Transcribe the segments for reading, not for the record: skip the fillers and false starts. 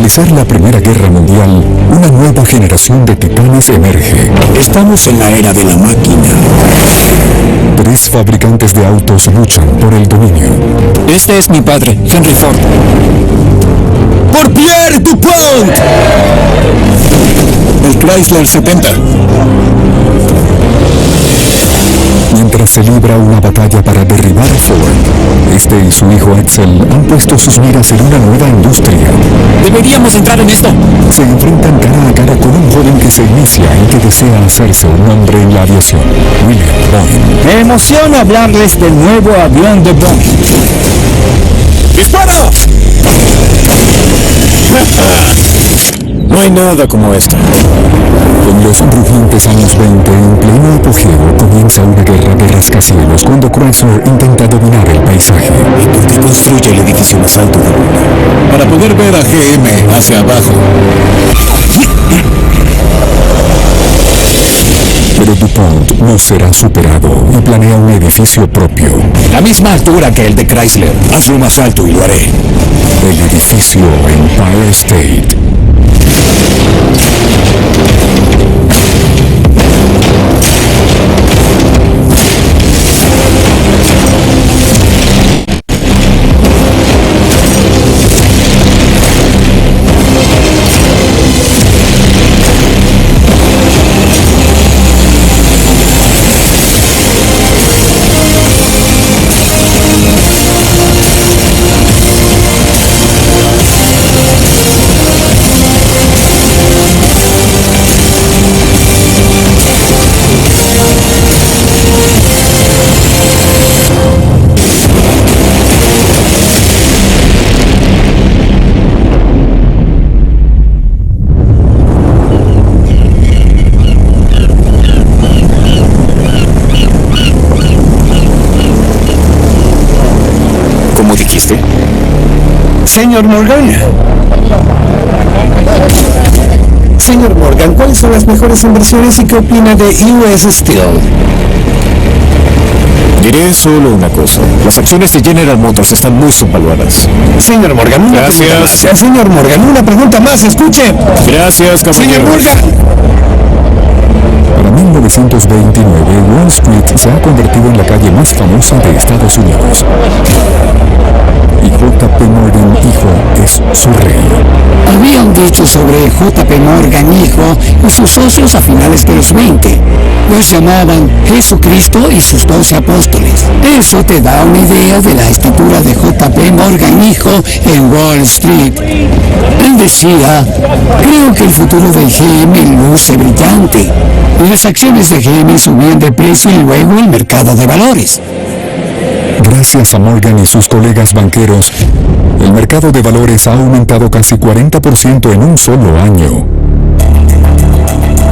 finalizar la Primera Guerra Mundial, una nueva generación de titanes emerge. Estamos en la era de la máquina. 3 fabricantes de autos luchan por el dominio. Este es mi padre, Henry Ford. ¡Por Pierre DuPont! El Chrysler 70. Mientras se libra una batalla para derribar a Ford, este y su hijo Axel han puesto sus miras en una nueva industria. Deberíamos entrar en esto. Se enfrentan cara a cara con un joven que se inicia y que desea hacerse un nombre en la aviación, William Boeing. Me emociona hablarles del nuevo avión de Boeing. ¡Dispara! No hay nada como esto. En los rugientes años 20, en pleno apogeo, comienza una guerra de rascacielos cuando Chrysler intenta dominar el paisaje. ¿Y por qué construye el edificio más alto del mundo? Para poder ver a GM hacia abajo. Pero DuPont no será superado y planea un edificio propio. La misma altura que el de Chrysler. Hazlo más alto y lo haré. El edificio Empire State. Señor Morgan. Señor Morgan, ¿cuáles son las mejores inversiones y qué opina de US Steel? Diré solo una cosa. Las acciones de General Motors están muy subvaluadas. Señor Morgan, una pregunta más. Señor Morgan, una pregunta más, escuche. Gracias, caballero. Señor Morgan. Para 1929, Wall Street se ha convertido en la calle más famosa de Estados Unidos. Y J.P. Morgan hijo es su rey. Había un dicho sobre J.P. Morgan hijo y sus socios a finales de los 20. Los llamaban Jesucristo y sus 12 apóstoles. Eso te da una idea de la estatura de J.P. Morgan hijo en Wall Street. Él decía: creo que el futuro de GM luce brillante. Y las acciones de GM subían de precio y luego el mercado de valores. Gracias a Morgan y sus colegas banqueros, el mercado de valores ha aumentado casi 40% en un solo año.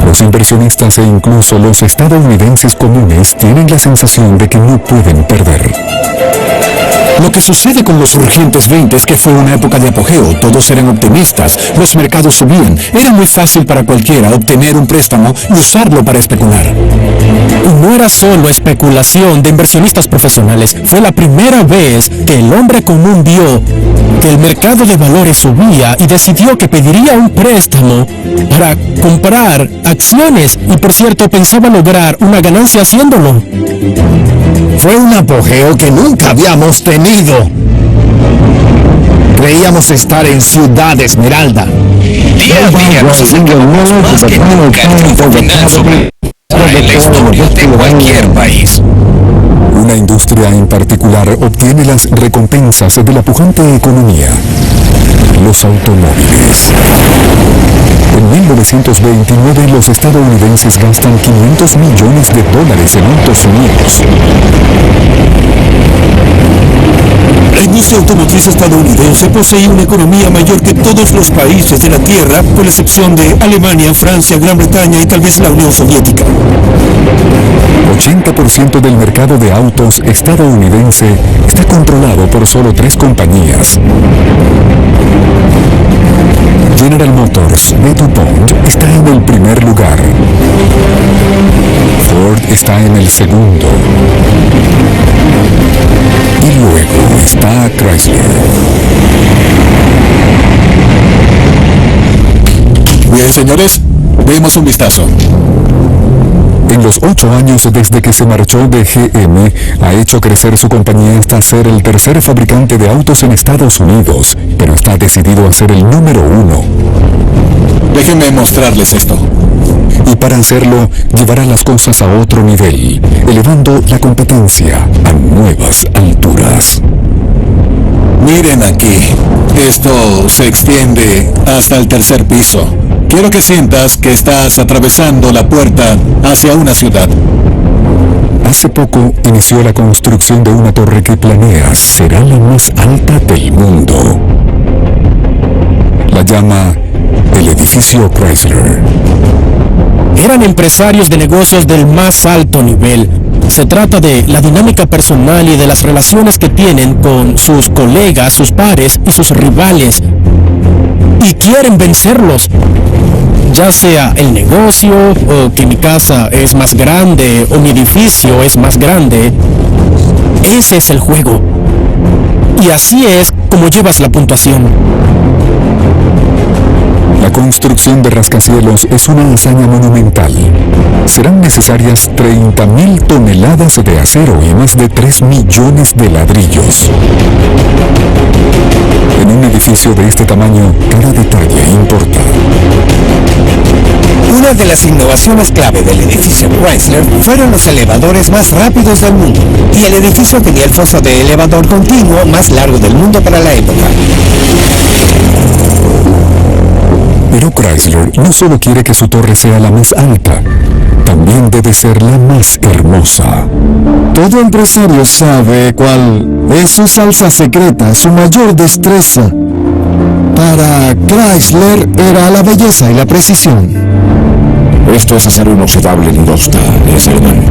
Los inversionistas e incluso los estadounidenses comunes tienen la sensación de que no pueden perder. Lo que sucede con los urgentes 20 es que fue una época de apogeo, todos eran optimistas, los mercados subían, era muy fácil para cualquiera obtener un préstamo y usarlo para especular. Y no era solo especulación de inversionistas profesionales, fue la primera vez que el hombre común vio que el mercado de valores subía y decidió que pediría un préstamo para comprar acciones y, por cierto, pensaba lograr una ganancia haciéndolo. Fue un apogeo que nunca habíamos tenido. Creíamos estar en Ciudad Esmeralda. Día a día nos acercamos más que nunca al triunfo final sobre la historia de cualquier país. Una industria en particular obtiene las recompensas de la pujante economía: los automóviles. En 1929 los estadounidenses gastan $500 millones en autos nuevos. La industria automotriz estadounidense posee una economía mayor que todos los países de la Tierra, con la excepción de Alemania, Francia, Gran Bretaña y tal vez la Unión Soviética. 80% del mercado de autos estadounidense está controlado por solo 3 compañías. General Motors de DuPont está en el primer lugar. Ford está en el segundo. Y luego está Chrysler. Bien, señores, demos un vistazo. En los 8 años desde que se marchó de GM, ha hecho crecer su compañía hasta ser el tercer fabricante de autos en Estados Unidos, pero está decidido a ser el número 1. Déjenme mostrarles esto. Y para hacerlo, llevará las cosas a otro nivel, elevando la competencia a nuevas alturas. Miren aquí, esto se extiende hasta el tercer piso. Quiero que sientas que estás atravesando la puerta hacia una ciudad. Hace poco inició la construcción de una torre que planea será la más alta del mundo. La llama el edificio Chrysler. Eran empresarios de negocios del más alto nivel. Se trata de la dinámica personal y de las relaciones que tienen con sus colegas, sus pares y sus rivales. Y quieren vencerlos. Ya sea el negocio, o que mi casa es más grande, o mi edificio es más grande. Ese es el juego. Y así es como llevas la puntuación. La construcción de rascacielos es una hazaña monumental. Serán necesarias 30.000 toneladas de acero y más de 3 millones de ladrillos. En un edificio de este tamaño, cada detalle importa. Una de las innovaciones clave del edificio Chrysler fueron los elevadores más rápidos del mundo, y el edificio tenía el foso de elevador continuo más largo del mundo para la época. Pero Chrysler no solo quiere que su torre sea la más alta, también debe ser la más hermosa. Todo empresario sabe cuál es su salsa secreta, su mayor destreza. Para Chrysler era la belleza y la precisión. Esto es acero inoxidable en Dosta, es alemán.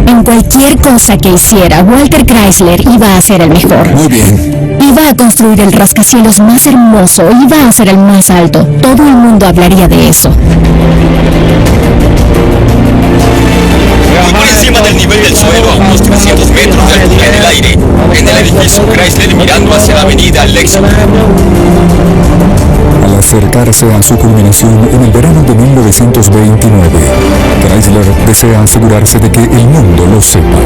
En cualquier cosa que hiciera, Walter Chrysler iba a ser el mejor. Muy bien. Iba a construir el rascacielos más hermoso, iba a ser el más alto. Todo el mundo hablaría de eso. Y por encima del nivel del suelo, a unos 300 metros de altura en el aire, en el edificio Chrysler mirando hacia la avenida Lexington. Al acercarse a su culminación en el verano de 1929, Chrysler desea asegurarse de que el mundo lo sepa.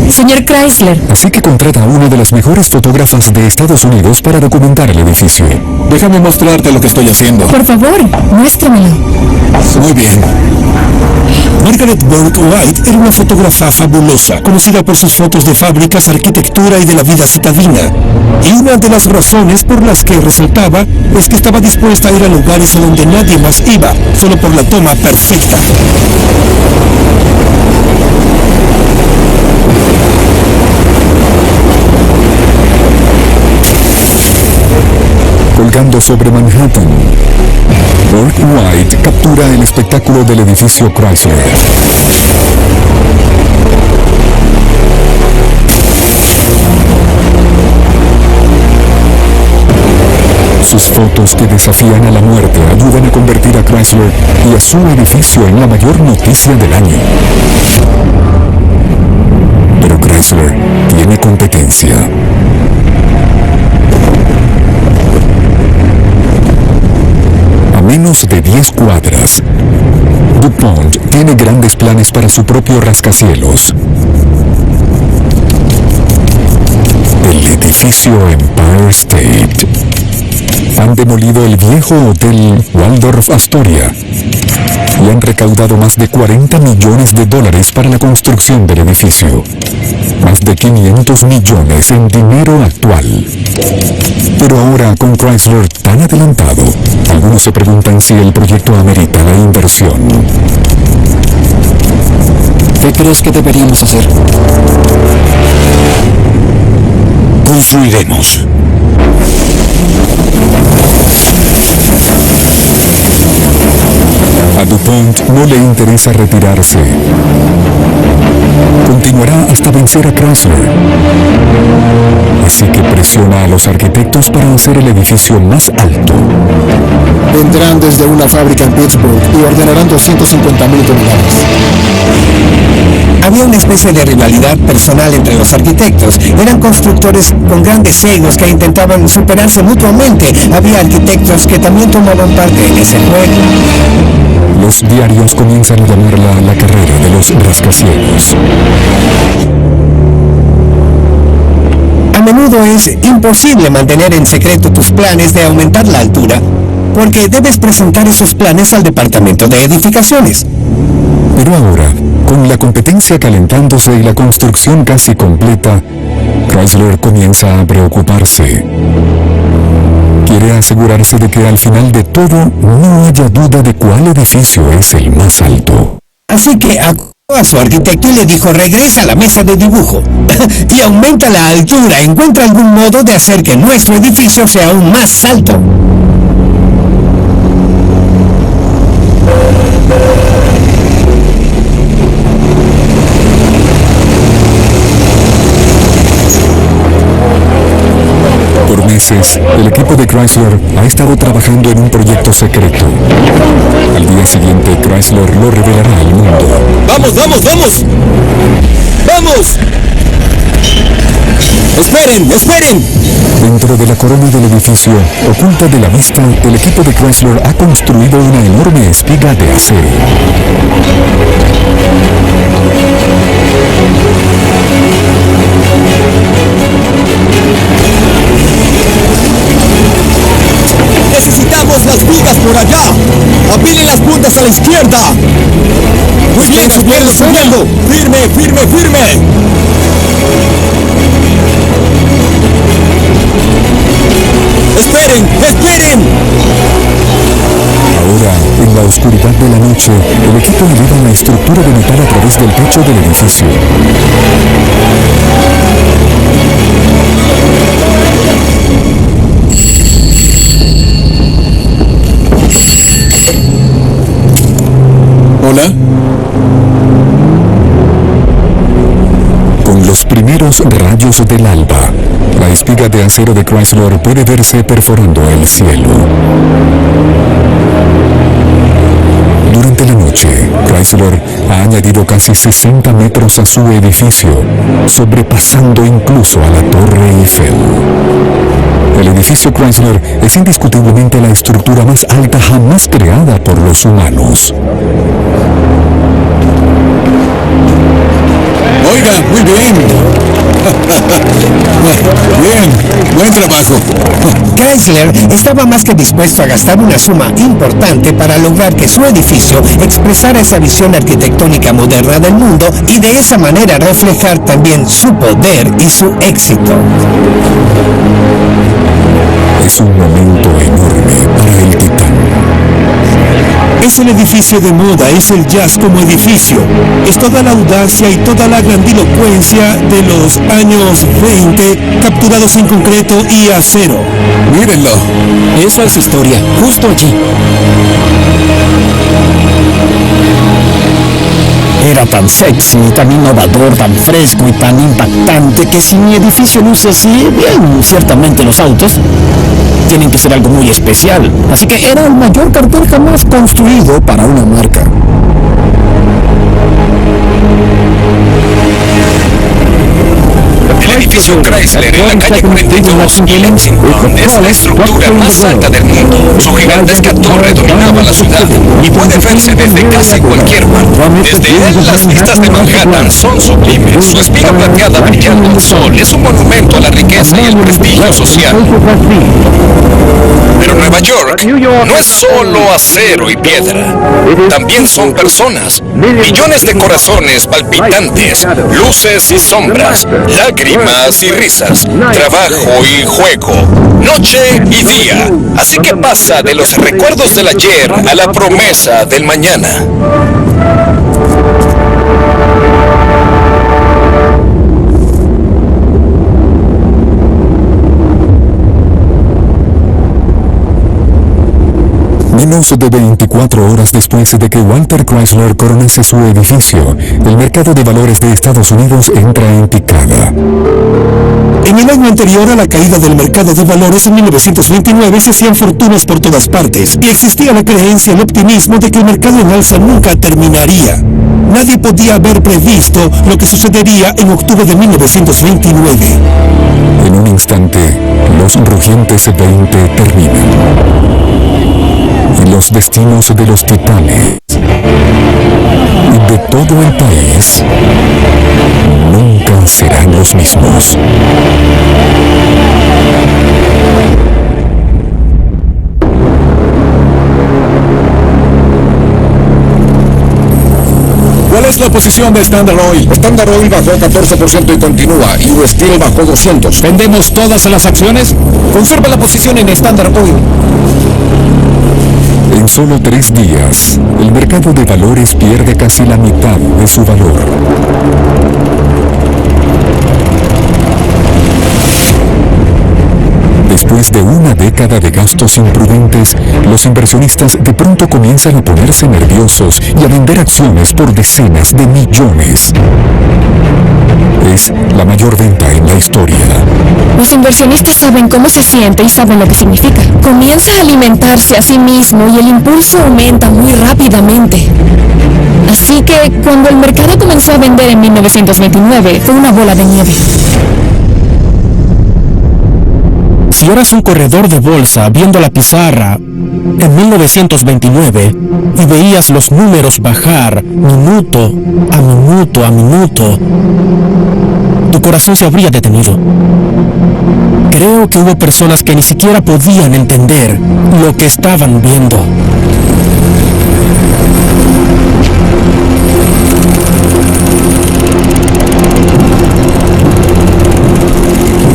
Señor Chrysler. Así que contrata a una de las mejores fotógrafas de Estados Unidos para documentar el edificio. Déjame mostrarte lo que estoy haciendo. Por favor, muéstramelo. Muy bien. Margaret Bourke White era una fotógrafa fabulosa, conocida por sus fotos de fábricas, arquitectura y de la vida citadina. Y una de las razones por las que resaltaba es que estaba dispuesta a ir a lugares a donde nadie más iba, solo por la toma perfecta. Colgando sobre Manhattan, Bourke White captura el espectáculo del edificio Chrysler. Sus fotos que desafían a la muerte ayudan a convertir a Chrysler y a su edificio en la mayor noticia del año. Pero Chrysler tiene competencia. A menos de 10 cuadras, DuPont tiene grandes planes para su propio rascacielos. El edificio Empire State. Han demolido el viejo hotel Waldorf Astoria y han recaudado más de $40 millones para la construcción del edificio. Más de 500 millones en dinero actual. Pero ahora, con Chrysler tan adelantado, algunos se preguntan si el proyecto amerita la inversión. ¿Qué crees que deberíamos hacer? Construiremos. A DuPont no le interesa retirarse. Continuará hasta vencer a Chrysler. Así que presiona a los arquitectos para hacer el edificio más alto. Vendrán desde una fábrica en Pittsburgh y ordenarán 250.000 toneladas. Había una especie de rivalidad personal entre los arquitectos. Eran constructores con grandes egos que intentaban superarse mutuamente. Había arquitectos que también tomaban parte en ese juego. Los diarios comienzan a llamarla la carrera de los rascacielos. A menudo es imposible mantener en secreto tus planes de aumentar la altura, porque debes presentar esos planes al departamento de edificaciones. Pero ahora, con la competencia calentándose y la construcción casi completa, Chrysler comienza a preocuparse. Quiere asegurarse de que al final de todo no haya duda de cuál edificio es el más alto. Así que acudió a su arquitecto y le dijo: regresa a la mesa de dibujo y aumenta la altura. Encuentra algún modo de hacer que nuestro edificio sea aún más alto. Por meses, el equipo de Chrysler ha estado trabajando en un proyecto secreto. Al día siguiente, Chrysler lo revelará al mundo. ¡Vamos, vamos, vamos! ¡Vamos! ¡Esperen, esperen! Dentro de la corona del edificio, oculta de la vista, el equipo de Chrysler ha construido una enorme espiga de acero. ¡Necesitamos las vigas por allá! ¡Apilen las puntas a la izquierda! ¡Muy bien, subiendo, subiendo! ¡Firme, firme, firme! ¡Esperen, esperen! Ahora, en la oscuridad de la noche, el equipo eleva la estructura de metal a través del techo del edificio. ¿Hola? Con los primeros rayos del alba, la espiga de acero de Chrysler puede verse perforando el cielo. Durante la noche, Chrysler ha añadido casi 60 metros a su edificio, sobrepasando incluso a la Torre Eiffel. El edificio Chrysler es indiscutiblemente la estructura más alta jamás creada por los humanos. Oiga, muy bien. Bien, buen trabajo. Chrysler estaba más que dispuesto a gastar una suma importante para lograr que su edificio expresara esa visión arquitectónica moderna del mundo y de esa manera reflejar también su poder y su éxito. Es un momento enorme para el Titán. Es el edificio de moda, es el jazz como edificio. Es toda la audacia y toda la grandilocuencia de los años 20, capturados en concreto y acero. Mírenlo. Eso es historia, justo allí. Era tan sexy, tan innovador, tan fresco y tan impactante que si mi edificio luce así, bien, ciertamente los autos tienen que ser algo muy especial. Así que era el mayor cartel jamás construido para una marca. El edificio Chrysler en la calle 42 y Lexington es la estructura más alta del mundo. Su gigantesca torre dominaba la ciudad y puede verse desde casi cualquier parte. Desde él, las vistas de Manhattan son sublimes. Su espiga plateada brillando al sol es un monumento a la riqueza y el prestigio social. Pero Nueva York no es solo acero y piedra. También son personas. Millones de corazones palpitantes, luces y sombras, lágrimas y risas, trabajo y juego, noche y día. Así que pasa de los recuerdos del ayer a la promesa del mañana. Menos de 24 horas después de que Walter Chrysler coronase su edificio, el mercado de valores de Estados Unidos entra en picada. En el año anterior a la caída del mercado de valores en 1929 se hacían fortunas por todas partes y existía la creencia, el optimismo de que el mercado en alza nunca terminaría. Nadie podía haber previsto lo que sucedería en octubre de 1929. En un instante, los rugientes 20 terminan. Y los destinos de los titanes y de todo el país nunca serán los mismos. ¿Cuál es la posición de Standard Oil? Standard Oil bajó 14% y continúa. US Steel bajó 200. ¿Vendemos todas las acciones? Conserva la posición en Standard Oil. En solo 3 días, el mercado de valores pierde casi la mitad de su valor. Después de una década de gastos imprudentes, los inversionistas de pronto comienzan a ponerse nerviosos y a vender acciones por decenas de millones. Es la mayor venta en la historia. Los inversionistas saben cómo se siente y saben lo que significa. Comienza a alimentarse a sí mismo y el impulso aumenta muy rápidamente. Así que cuando el mercado comenzó a vender en 1929, fue una bola de nieve. Si eras un corredor de bolsa viendo la pizarra en 1929 y veías los números bajar minuto a minuto a minuto, tu corazón se habría detenido. Creo que hubo personas que ni siquiera podían entender lo que estaban viendo.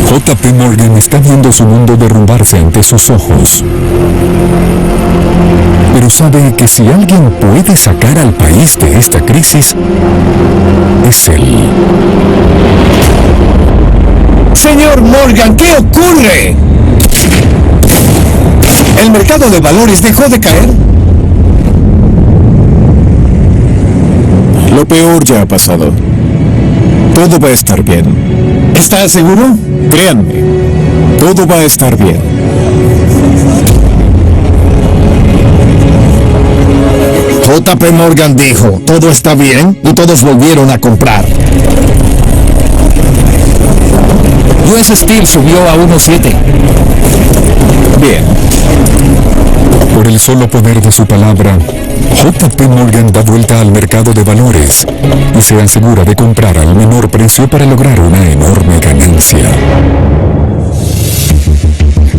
JP Morgan está viendo su mundo derrumbarse ante sus ojos. Pero sabe que si alguien puede sacar al país de esta crisis, es él. Señor Morgan, ¿qué ocurre? ¿El mercado de valores dejó de caer? Lo peor ya ha pasado. Todo va a estar bien. ¿Está seguro? Créanme, todo va a estar bien. JP Morgan dijo, todo está bien, y todos volvieron a comprar. US Steel subió a 1.7. Bien. Por el solo poder de su palabra, JP Morgan da vuelta al mercado de valores y se asegura de comprar al menor precio para lograr una enorme ganancia.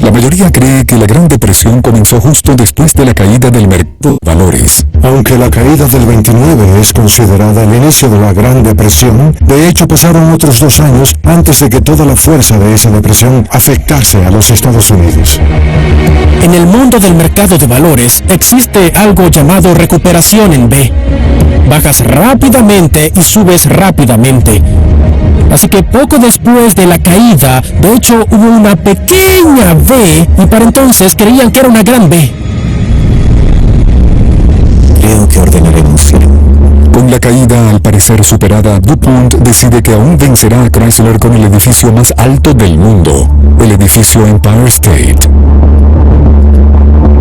La mayoría cree que la Gran Depresión comenzó justo después de la caída del mercado de valores. Aunque la caída del 29 es considerada el inicio de la Gran Depresión, de hecho pasaron otros 2 años antes de que toda la fuerza de esa depresión afectase a los Estados Unidos. En el mundo del mercado de valores existe algo llamado recuperación en V. Bajas rápidamente y subes rápidamente. Así que poco después de la caída, de hecho hubo una pequeña V y para entonces creían que era una gran V. Creo que ordenaré un cierre. Con la caída al parecer superada, DuPont decide que aún vencerá a Chrysler con el edificio más alto del mundo, el edificio Empire State.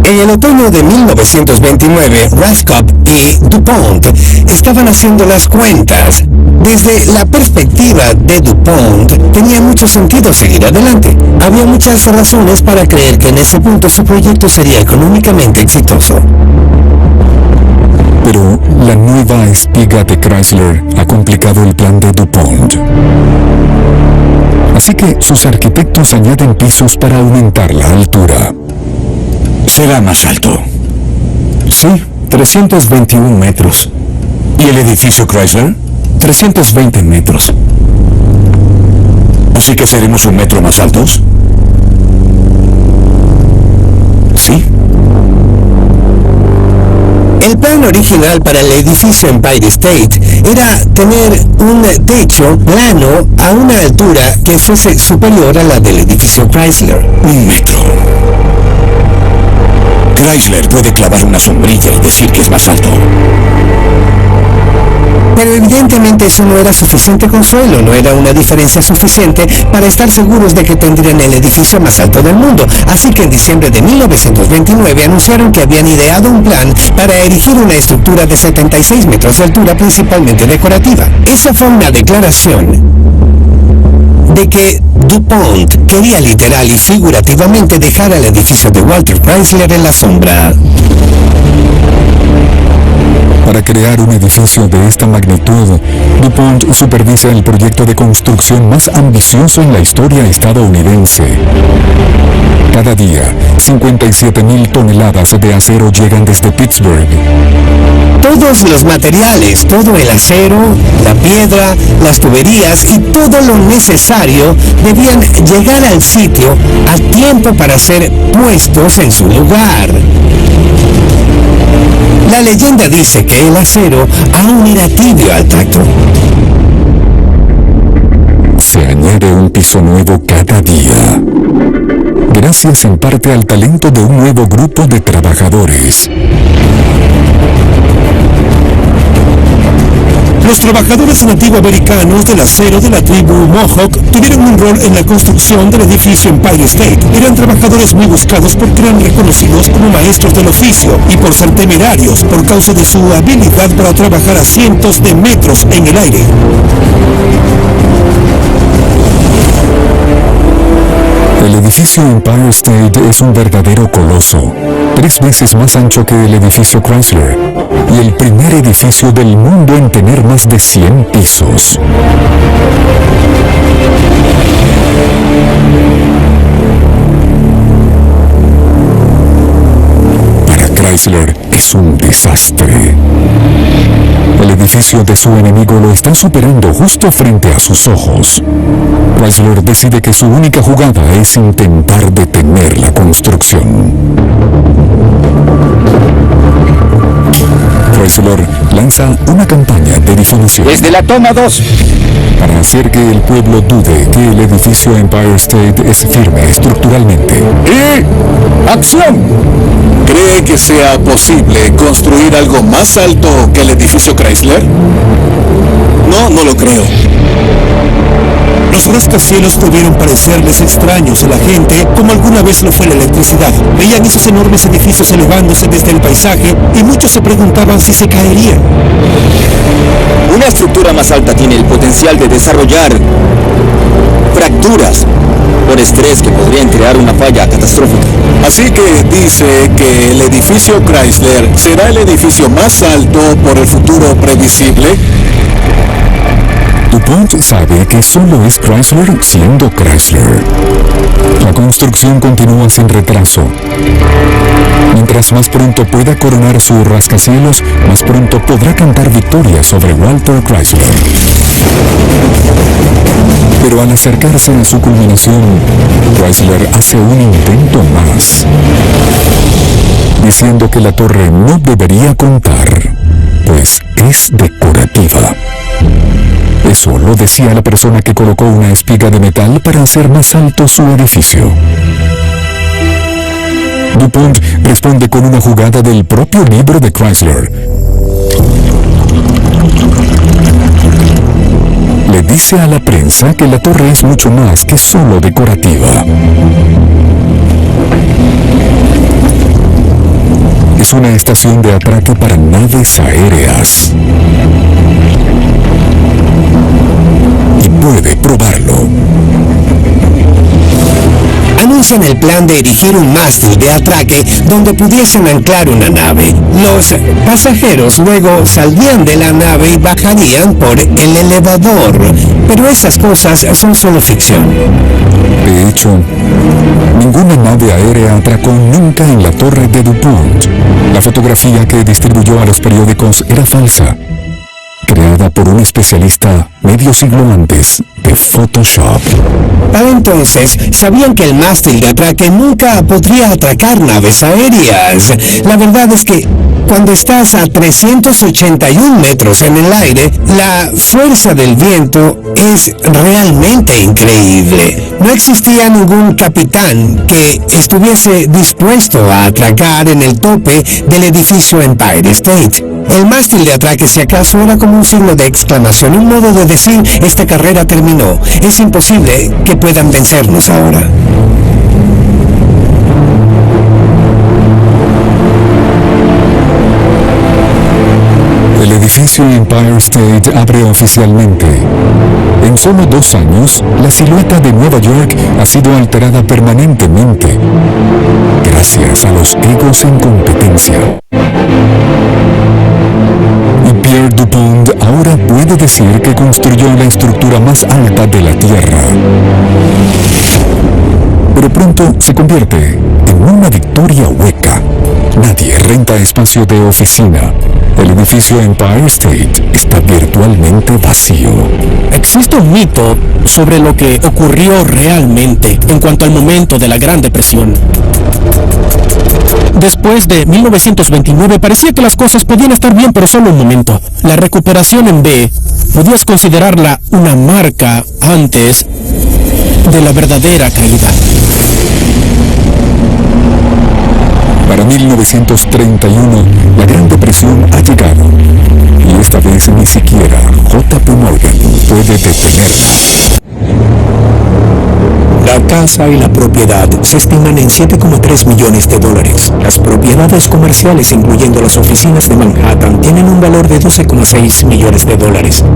En el otoño de 1929, Raskop y DuPont estaban haciendo las cuentas. Desde la perspectiva de DuPont, tenía mucho sentido seguir adelante. Había muchas razones para creer que en ese punto su proyecto sería económicamente exitoso. Pero la nueva espiga de Chrysler ha complicado el plan de DuPont. Así que sus arquitectos añaden pisos para aumentar la altura. Será más alto. Sí, 321 metros. ¿Y el edificio Chrysler? 320 metros. ¿Así que seremos 1 metro más altos? Sí. El plan original para el edificio Empire State era tener un techo plano a una altura que fuese superior a la del edificio Chrysler. 1 metro. Chrysler puede clavar una sombrilla y decir que es más alto. Pero evidentemente Obviamente eso no era suficiente consuelo, no era una diferencia suficiente para estar seguros de que tendrían el edificio más alto del mundo. Así que en diciembre de 1929 anunciaron que habían ideado un plan para erigir una estructura de 76 metros de altura, principalmente decorativa. Esa fue una declaración de que DuPont quería literal y figurativamente dejar al edificio de Walter Chrysler en la sombra. Para crear un edificio de esta magnitud, DuPont supervisa el proyecto de construcción más ambicioso en la historia estadounidense. Cada día, 57,000 toneladas de acero llegan desde Pittsburgh. Todos los materiales, todo el acero, la piedra, las tuberías y todo lo necesario debían llegar al sitio a tiempo para ser puestos en su lugar. La leyenda dice que el acero aún era tibio al tacto. Se añade un piso nuevo cada día, gracias en parte al talento de un nuevo grupo de trabajadores. Los trabajadores nativoamericanos del acero de la tribu Mohawk tuvieron un rol en la construcción del edificio Empire State. Eran trabajadores muy buscados porque eran reconocidos como maestros del oficio y por ser temerarios por causa de su habilidad para trabajar a cientos de metros en el aire. El edificio Empire State es un verdadero coloso, 3 veces más ancho que el edificio Chrysler, y el primer edificio del mundo en tener más de 100 pisos. Para Chrysler es un desastre. El edificio de su enemigo lo está superando justo frente a sus ojos. Chrysler decide que su única jugada es intentar detener la construcción. Chrysler lanza una campaña de difamación. Desde la toma 2. Para hacer que el pueblo dude que el edificio Empire State es firme estructuralmente. ¡Y acción! ¿Cree que sea posible construir algo más alto que el edificio Chrysler? No lo creo. Los rascacielos debieron parecerles extraños a la gente, como alguna vez lo fue la electricidad. Veían esos enormes edificios elevándose desde el paisaje y muchos se preguntaban si se caerían. Una estructura más alta tiene el potencial de desarrollar fracturas por estrés que podrían crear una falla catastrófica. Así que dice que el edificio Chrysler será el edificio más alto por el futuro previsible. DuPont sabe que solo es Chrysler siendo Chrysler. La construcción continúa sin retraso. Mientras más pronto pueda coronar su rascacielos, más pronto podrá cantar victoria sobre Walter Chrysler. Pero al acercarse a su culminación, Chrysler hace un intento más, diciendo que la torre no debería contar, pues es decorativa. Eso lo decía la persona que colocó una espiga de metal para hacer más alto su edificio. DuPont responde con una jugada del propio libro de Chrysler. Le dice a la prensa que la torre es mucho más que solo decorativa. Es una estación de atraque para naves aéreas. Y puede probarlo. Anuncian el plan de erigir un mástil de atraque donde pudiesen anclar una nave. Los pasajeros luego saldrían de la nave y bajarían por el elevador. Pero esas cosas son solo ficción. De hecho, ninguna nave aérea atracó nunca en la torre de DuPont. La fotografía que distribuyó a los periódicos era falsa, creada por un especialista medio siglo antes de Photoshop. Para entonces, sabían que el mástil de atraque nunca podría atracar naves aéreas. La verdad es que cuando estás a 381 metros en el aire, la fuerza del viento es realmente increíble. No existía ningún capitán que estuviese dispuesto a atracar en el tope del edificio Empire State. El mástil de atraque, si acaso, era como un signo de exclamación, un modo de decir, esta carrera terminó. Es imposible que puedan vencernos ahora. El edificio Empire State abre oficialmente. En solo 2 años, la silueta de Nueva York ha sido alterada permanentemente, gracias a los egos en competencia. Y Pierre DuPont ahora puede decir que construyó la estructura más alta de la Tierra. Pero pronto se convierte en una victoria hueca. Nadie renta espacio de oficina. El edificio Empire State está virtualmente vacío. Existe un mito sobre lo que ocurrió realmente en cuanto al momento de la Gran Depresión. Después de 1929 parecía que las cosas podían estar bien, pero solo un momento. La recuperación en B podías considerarla una marca antes de la verdadera caída. Para 1931, la Gran Depresión ha llegado. Y esta vez ni siquiera J.P. Morgan puede detenerla. La casa y la propiedad se estiman en $7,3 millones. Las propiedades comerciales, incluyendo las oficinas de Manhattan, tienen un valor de $12,6 millones.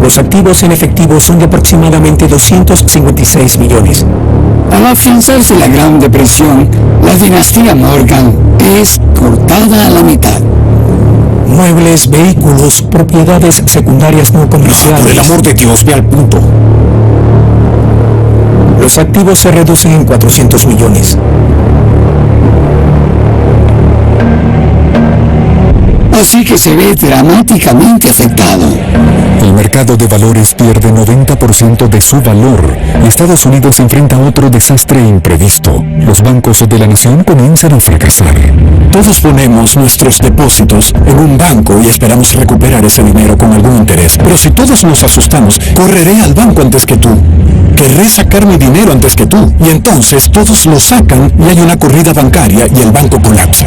Los activos en efectivo son de aproximadamente $256 millones. Al afianzarse la Gran Depresión, la dinastía Morgan es cortada a la mitad. Muebles, vehículos, propiedades secundarias no comerciales. Por el amor de Dios, ve al punto. Los activos se reducen en $400 millones. Así que se ve dramáticamente afectado. El mercado de valores pierde 90% de su valor y Estados Unidos enfrenta otro desastre imprevisto. Los bancos de la nación comienzan a fracasar. Todos ponemos nuestros depósitos en un banco y esperamos recuperar ese dinero con algún interés. Pero si todos nos asustamos, correré al banco antes que tú. Querré sacar mi dinero antes que tú. Y entonces todos lo sacan y hay una corrida bancaria y el banco colapsa.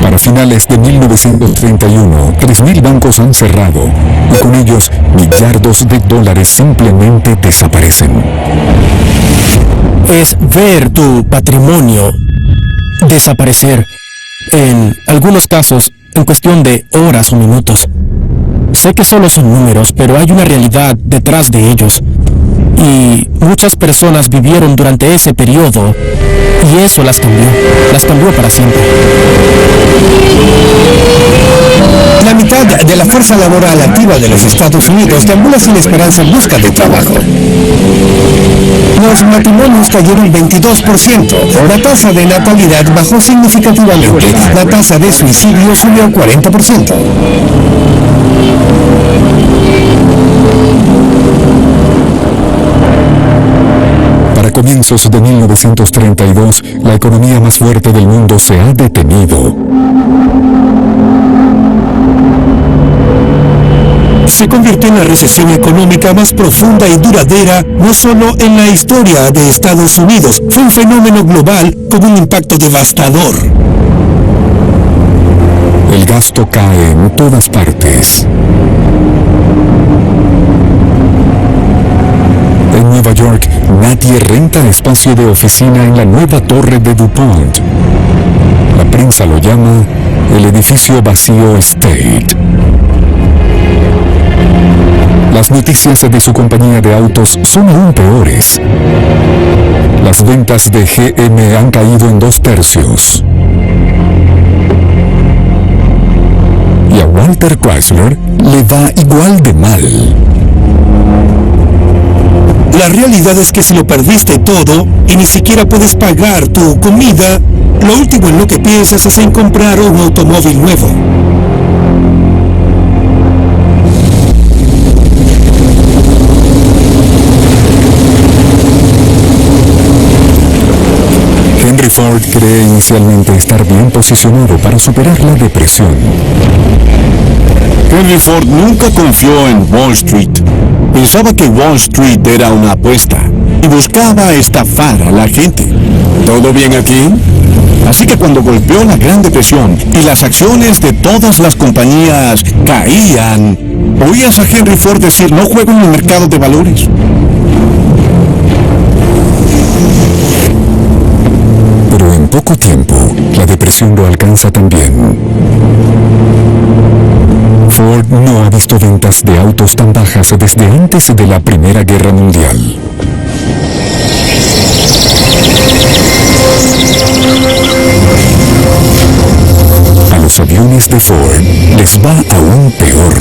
Para finales de 1931, 3.000 bancos han cerrado y con ellos millardos de dólares simplemente desaparecen. Es ver tu patrimonio desaparecer, en algunos casos, en cuestión de horas o minutos. Sé que solo son números, pero hay una realidad detrás de ellos. Y muchas personas vivieron durante ese periodo y eso las cambió para siempre. La mitad de la fuerza laboral activa de los Estados Unidos deambula sin esperanza en busca de trabajo. Los matrimonios cayeron 22%, la tasa de natalidad bajó significativamente, la tasa de suicidio subió 40%. Para comienzos de 1932, la economía más fuerte del mundo se ha detenido. Se convirtió en la recesión económica más profunda y duradera, no solo en la historia de Estados Unidos, fue un fenómeno global con un impacto devastador. El gasto cae en todas partes. En Nueva York, nadie renta espacio de oficina en la nueva torre de DuPont. La prensa lo llama el edificio vacío State. Las noticias de su compañía de autos son aún peores. Las ventas de GM han caído en 2/3. Y a Walter Chrysler le va igual de mal. La realidad es que si lo perdiste todo y ni siquiera puedes pagar tu comida, lo último en lo que piensas es en comprar un automóvil nuevo. Henry Ford cree inicialmente estar bien posicionado para superar la depresión. Henry Ford nunca confió en Wall Street. Pensaba que Wall Street era una apuesta y buscaba estafar a la gente. ¿Todo bien aquí? Así que cuando golpeó la Gran Depresión y las acciones de todas las compañías caían, oías a Henry Ford decir: no juego en el mercado de valores. Pero en poco tiempo, la depresión lo alcanza también. Ford no ha visto ventas de autos tan bajas desde antes de la Primera Guerra Mundial. A los aviones de Ford les va aún peor.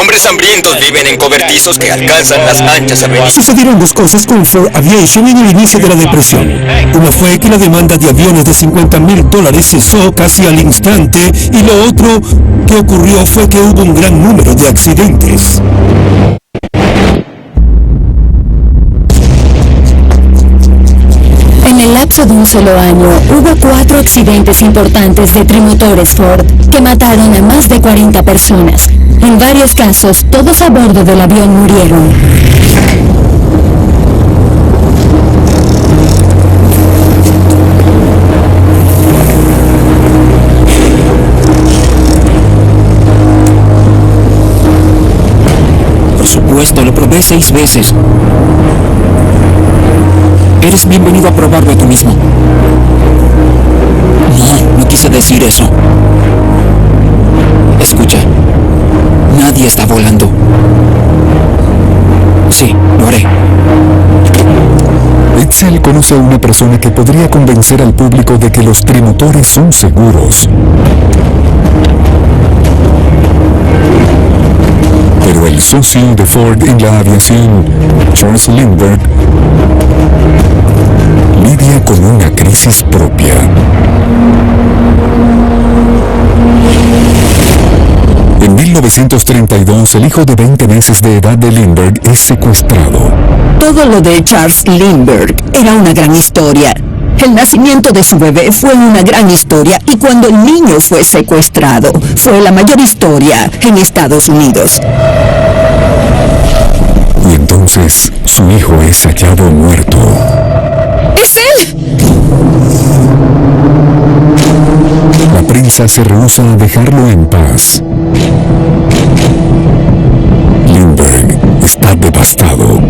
Hombres hambrientos viven en cobertizos que alcanzan las anchas avenidas. Sucedieron dos cosas con Ford Aviation en el inicio de la depresión. Una fue que la demanda de aviones de $50,000 cesó casi al instante, y lo otro que ocurrió fue que hubo un gran número de accidentes. En el lapso de un solo año, hubo 4 accidentes importantes de trimotores Ford que mataron a más de 40 personas. En varios casos, todos a bordo del avión murieron. Por supuesto, lo probé 6 veces. Eres bienvenido a probarlo tú mismo. No quise decir eso. Escucha, nadie está volando. Sí, lo haré. Edsel conoce a una persona que podría convencer al público de que los trimotores son seguros. Pero el socio de Ford en la aviación, Charles Lindbergh, lidia con una crisis propia. En 1932, el hijo de 20 meses de edad de Lindbergh es secuestrado. Todo lo de Charles Lindbergh era una gran historia. El nacimiento de su bebé fue una gran historia, y cuando el niño fue secuestrado, fue la mayor historia en Estados Unidos. Y entonces, su hijo es hallado muerto. ¡Es él! La prensa se rehúsa a dejarlo en paz. Lindbergh está devastado.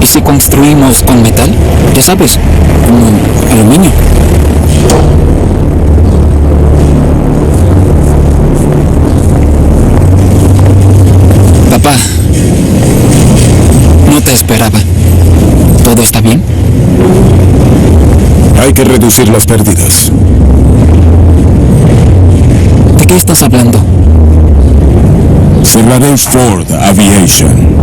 ¿Y si construimos con metal? Ya sabes, como aluminio. Papá, no te esperaba. ¿Todo está bien? Hay que reducir las pérdidas. ¿De qué estás hablando? Cerraré Ford Aviation.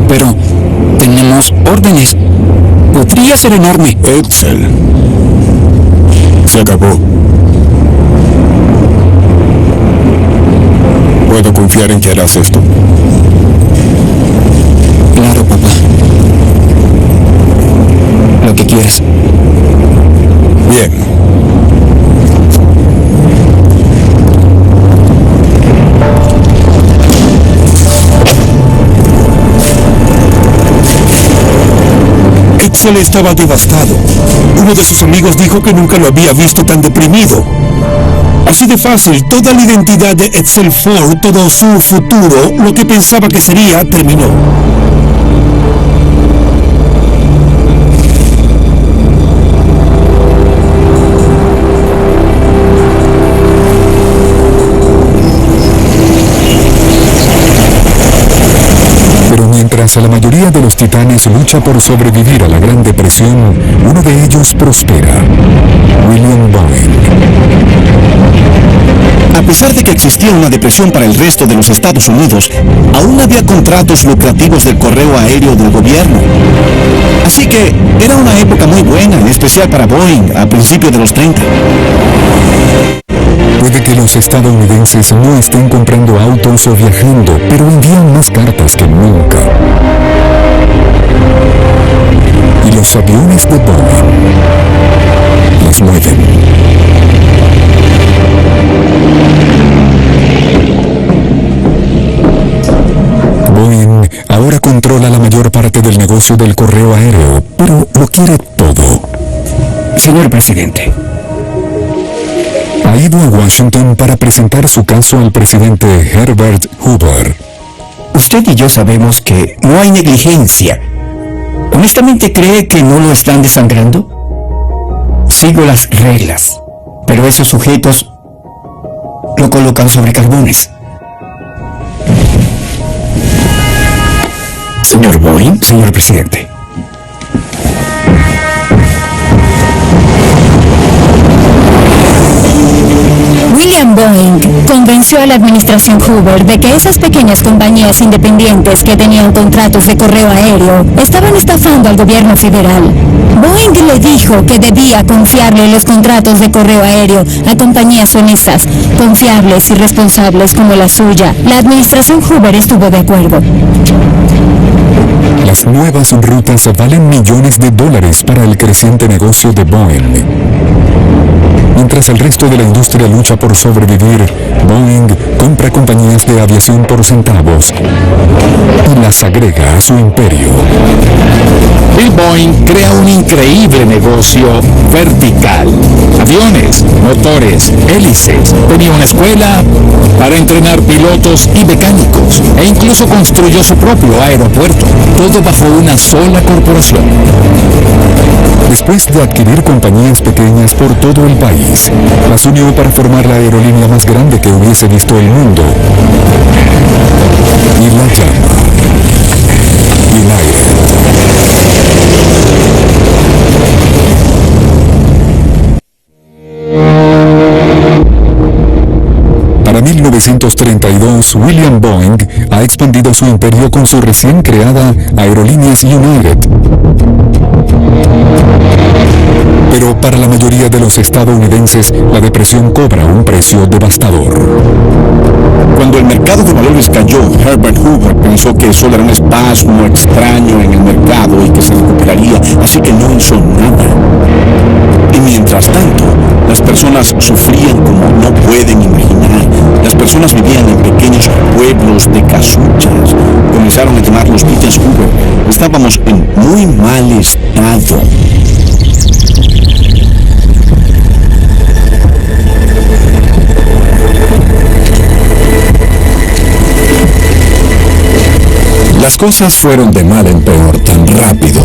Pero tenemos órdenes. Podría ser enorme. Edsel. Se acabó. ¿Puedo confiar en que harás esto? Claro, papá. Lo que quieras. Bien. Edsel estaba devastado. Uno de sus amigos dijo que nunca lo había visto tan deprimido. Así de fácil, toda la identidad de Edsel Ford, todo su futuro, lo que pensaba que sería, terminó. Pero mientras la mayoría de los titanes lucha por sobrevivir a la Gran Depresión, uno de ellos prospera: William Boeing. A pesar de que existía una depresión para el resto de los Estados Unidos, aún había contratos lucrativos del correo aéreo del gobierno. Así que era una época muy buena, en especial para Boeing, a principios de los 30. Puede que los estadounidenses no estén comprando autos o viajando, pero envían más cartas que nunca. Y los aviones de Boeing las mueven. ahora controla la mayor parte del negocio del correo aéreo, pero lo quiere todo. Señor presidente. Ha ido a Washington para presentar su caso al presidente Herbert Hoover. Usted y yo sabemos que no hay negligencia. ¿Honestamente cree que no lo están desangrando? Sigo las reglas, pero esos sujetos lo colocan sobre carbones. Señor Boeing, señor presidente. William Boeing convenció a la administración Hoover de que esas pequeñas compañías independientes que tenían contratos de correo aéreo estaban estafando al gobierno federal. Boeing le dijo que debía confiarle los contratos de correo aéreo a compañías honestas, confiables y responsables como la suya. La administración Hoover estuvo de acuerdo. Las nuevas rutas valen millones de dólares para el creciente negocio de Boeing. Mientras el resto de la industria lucha por sobrevivir, Boeing compra compañías de aviación por centavos y las agrega a su imperio. Bill Boeing crea un increíble negocio vertical. Aviones, motores, hélices. Tenía una escuela para entrenar pilotos y mecánicos e incluso construyó su propio aeropuerto, todo bajo una sola corporación. Después de adquirir compañías pequeñas por todo el país, las unió para formar la aerolínea más grande que hubiese visto el mundo. Y la llama United. Para 1932, William Boeing ha expandido su imperio con su recién creada Aerolíneas United. Pero para la mayoría de los estadounidenses, la depresión cobra un precio devastador. Cuando el mercado de valores cayó, Herbert Hoover pensó que solo era un espasmo extraño en el mercado y que se recuperaría, así que no hizo nada. Y mientras tanto, las personas sufrían como no pueden imaginar. Las personas vivían en pequeños pueblos de casuchas. Comenzaron a llamarlos villas Hoover. Estábamos en muy mal estado. Las cosas fueron de mal en peor tan rápido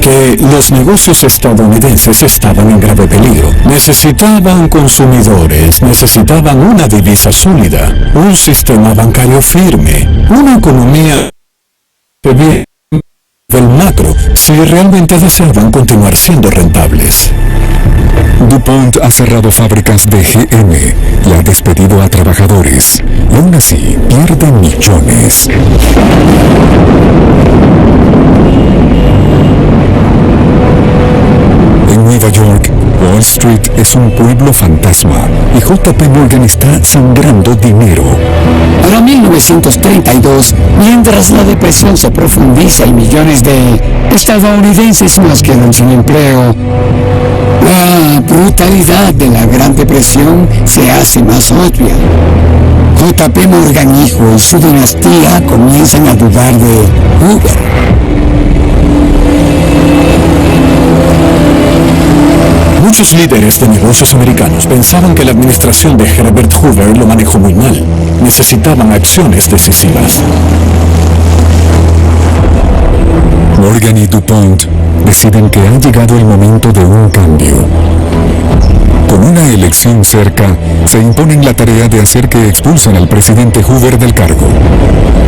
que los negocios estadounidenses estaban en grave peligro. Necesitaban consumidores, necesitaban una divisa sólida, un sistema bancario firme, una economía que viene del macro si realmente deseaban continuar siendo rentables. DuPont ha cerrado fábricas de GM y ha despedido a trabajadores, y aún así pierde millones. En Nueva York, Wall Street es un pueblo fantasma y JP Morgan está sangrando dinero. Para 1932, mientras la depresión se profundiza y millones de estadounidenses más quedan sin empleo, la brutalidad de la Gran Depresión se hace más obvia. JP Morgan hijo y su dinastía comienzan a dudar de Hoover. Muchos líderes de negocios americanos pensaban que la administración de Herbert Hoover lo manejó muy mal. Necesitaban acciones decisivas. Morgan y DuPont deciden que ha llegado el momento de un cambio. Con una elección cerca, se imponen la tarea de hacer que expulsen al presidente Hoover del cargo.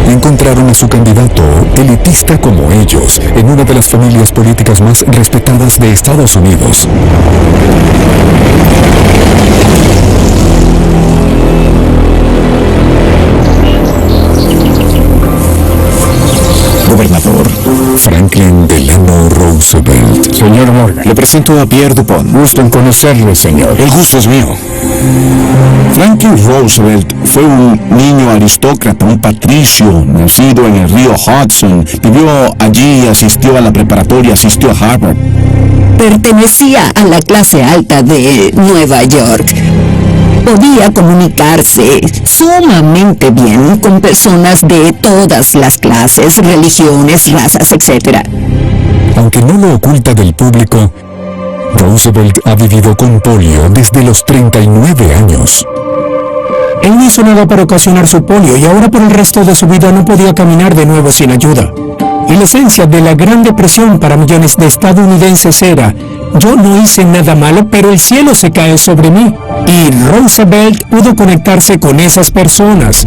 Encontraron a su candidato, elitista como ellos, en una de las familias políticas más respetadas de Estados Unidos. Gobernador Franklin Delano Roosevelt. Señor Morgan, le presento a Pierre DuPont. Gusto en conocerle, señor. El gusto es mío. Franklin Roosevelt fue un niño aristócrata, un patricio, nacido en el río Hudson. Vivió allí, asistió a la preparatoria, asistió a Harvard. Pertenecía a la clase alta de Nueva York. Podía comunicarse sumamente bien con personas de todas las clases, religiones, razas, etc. Aunque no lo oculta del público, Roosevelt ha vivido con polio desde los 39 años. Él no hizo nada para ocasionar su polio y ahora por el resto de su vida no podía caminar de nuevo sin ayuda. Y la esencia de la Gran Depresión para millones de estadounidenses era: yo no hice nada malo, pero el cielo se cae sobre mí. Y Roosevelt pudo conectarse con esas personas.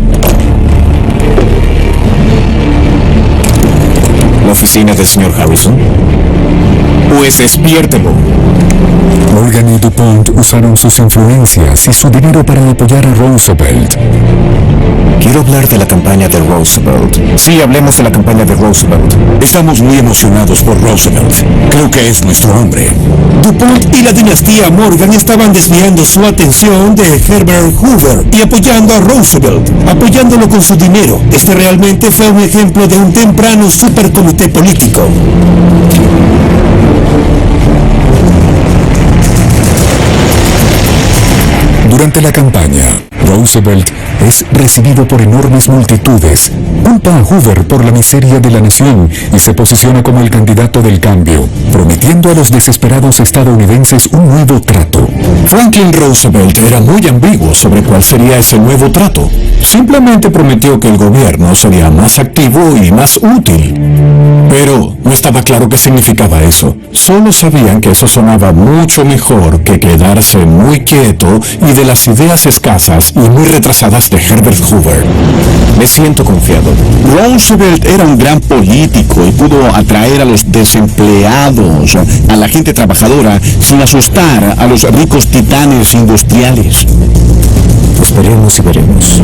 ¿La oficina del señor Harrison? Pues despiértelo. Morgan y DuPont usaron sus influencias y su dinero para apoyar a Roosevelt. Quiero hablar de la campaña de Roosevelt. Sí, hablemos de la campaña de Roosevelt. Estamos muy emocionados por Roosevelt. Creo que es nuestro hombre. DuPont y la dinastía Morgan estaban desviando su atención de Herbert Hoover y apoyando a Roosevelt, apoyándolo con su dinero. Este realmente fue un ejemplo de un temprano supercomité político. Durante la campaña, Roosevelt es recibido por enormes multitudes, culpa a Hoover por la miseria de la nación y se posiciona como el candidato del cambio, prometiendo a los desesperados estadounidenses un nuevo trato. Franklin Roosevelt era muy ambiguo sobre cuál sería ese nuevo trato. Simplemente prometió que el gobierno sería más activo y más útil. Pero no estaba claro qué significaba eso. Solo sabían que eso sonaba mucho mejor que quedarse muy quieto y de las ideas escasas y muy retrasadas de Herbert Hoover. Me siento confiado. Roosevelt era un gran político y pudo atraer a los desempleados, a la gente trabajadora, sin asustar a los ricos titanes industriales. Esperemos y veremos.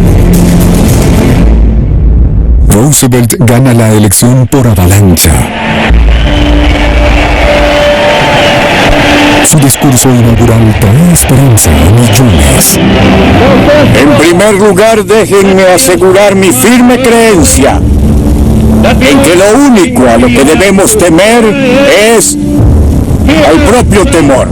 Roosevelt gana la elección por avalancha. Su discurso inaugural trae esperanza a millones. En primer lugar, déjenme asegurar mi firme creencia en que lo único a lo que debemos temer es al propio temor.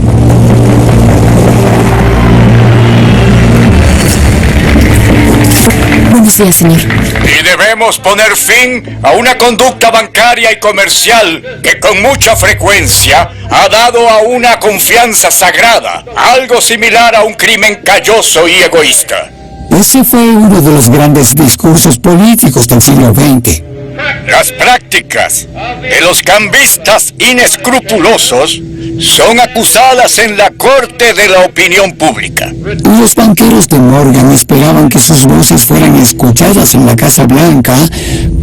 Buenos días, señor. Y debemos poner fin a una conducta bancaria y comercial que con mucha frecuencia ha dado a una confianza sagrada, algo similar a un crimen calloso y egoísta. Ese fue uno de los grandes discursos políticos del siglo XX. Las prácticas de los cambistas inescrupulosos son acusadas en la corte de la opinión pública. Los banqueros de Morgan esperaban que sus voces fueran escuchadas en la Casa Blanca,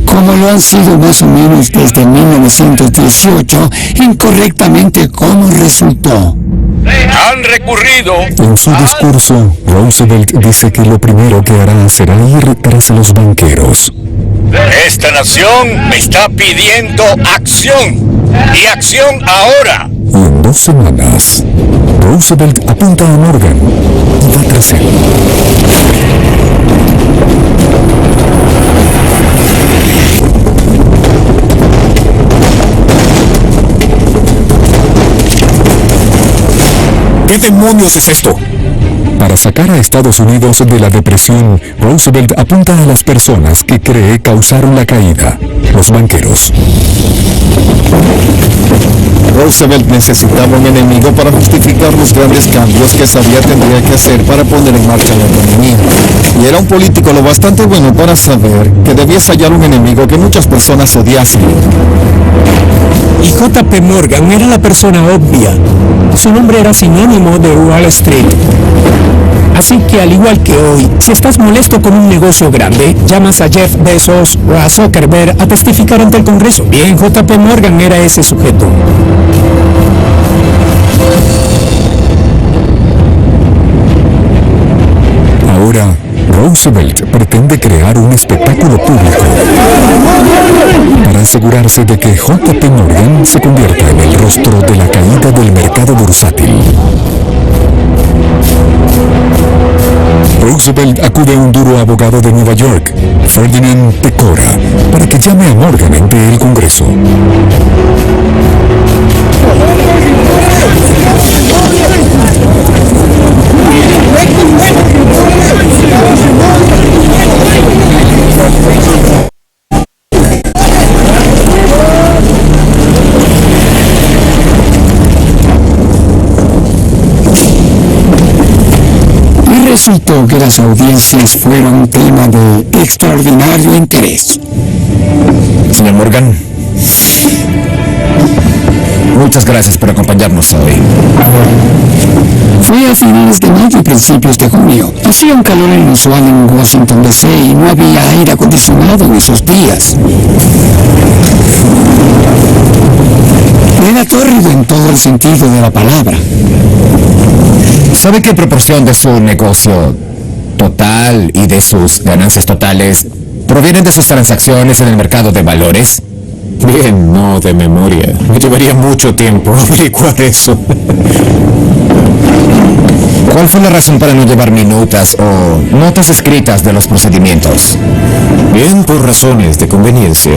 como lo han sido más o menos desde 1918, incorrectamente como resultó. Han recurrido. En su discurso, Roosevelt dice que lo primero que hará será ir tras los banqueros. Esta nación me está pidiendo acción, y acción ahora. Y en 2 semanas, Roosevelt apunta a Morgan y va tras él. ¿Qué demonios es esto? Para sacar a Estados Unidos de la depresión, Roosevelt apunta a las personas que cree causaron la caída, los banqueros. Roosevelt necesitaba un enemigo para justificar los grandes cambios que sabía tendría que hacer para poner en marcha la economía. Y era un político lo bastante bueno para saber que debía hallar un enemigo que muchas personas odiasen. Y J.P. Morgan era la persona obvia. Su nombre era sinónimo de Wall Street. Así que al igual que hoy, si estás molesto con un negocio grande, llamas a Jeff Bezos o a Zuckerberg a testificar ante el Congreso. Bien, J.P. Morgan era ese sujeto. Ahora, Roosevelt pretende crear un espectáculo público para asegurarse de que J.P. Morgan se convierta en el rostro de la caída del mercado bursátil. Roosevelt acude a un duro abogado de Nueva York, Ferdinand Pecora, para que llame a Morgan ante el Congreso. resultó que las audiencias fueron tema de extraordinario interés. Señor Morgan, muchas gracias por acompañarnos hoy. Fue a finales de mayo y principios de junio. Hacía un calor inusual en Washington DC y no había aire acondicionado en esos días. Era tórrido en todo el sentido de la palabra. ¿Sabe qué proporción de su negocio total y de sus ganancias totales provienen de sus transacciones en el mercado de valores? Bien, no de memoria. Me llevaría mucho tiempo averiguar eso. ¿Cuál fue la razón para no llevar minutas o notas escritas de los procedimientos? Bien, por razones de conveniencia.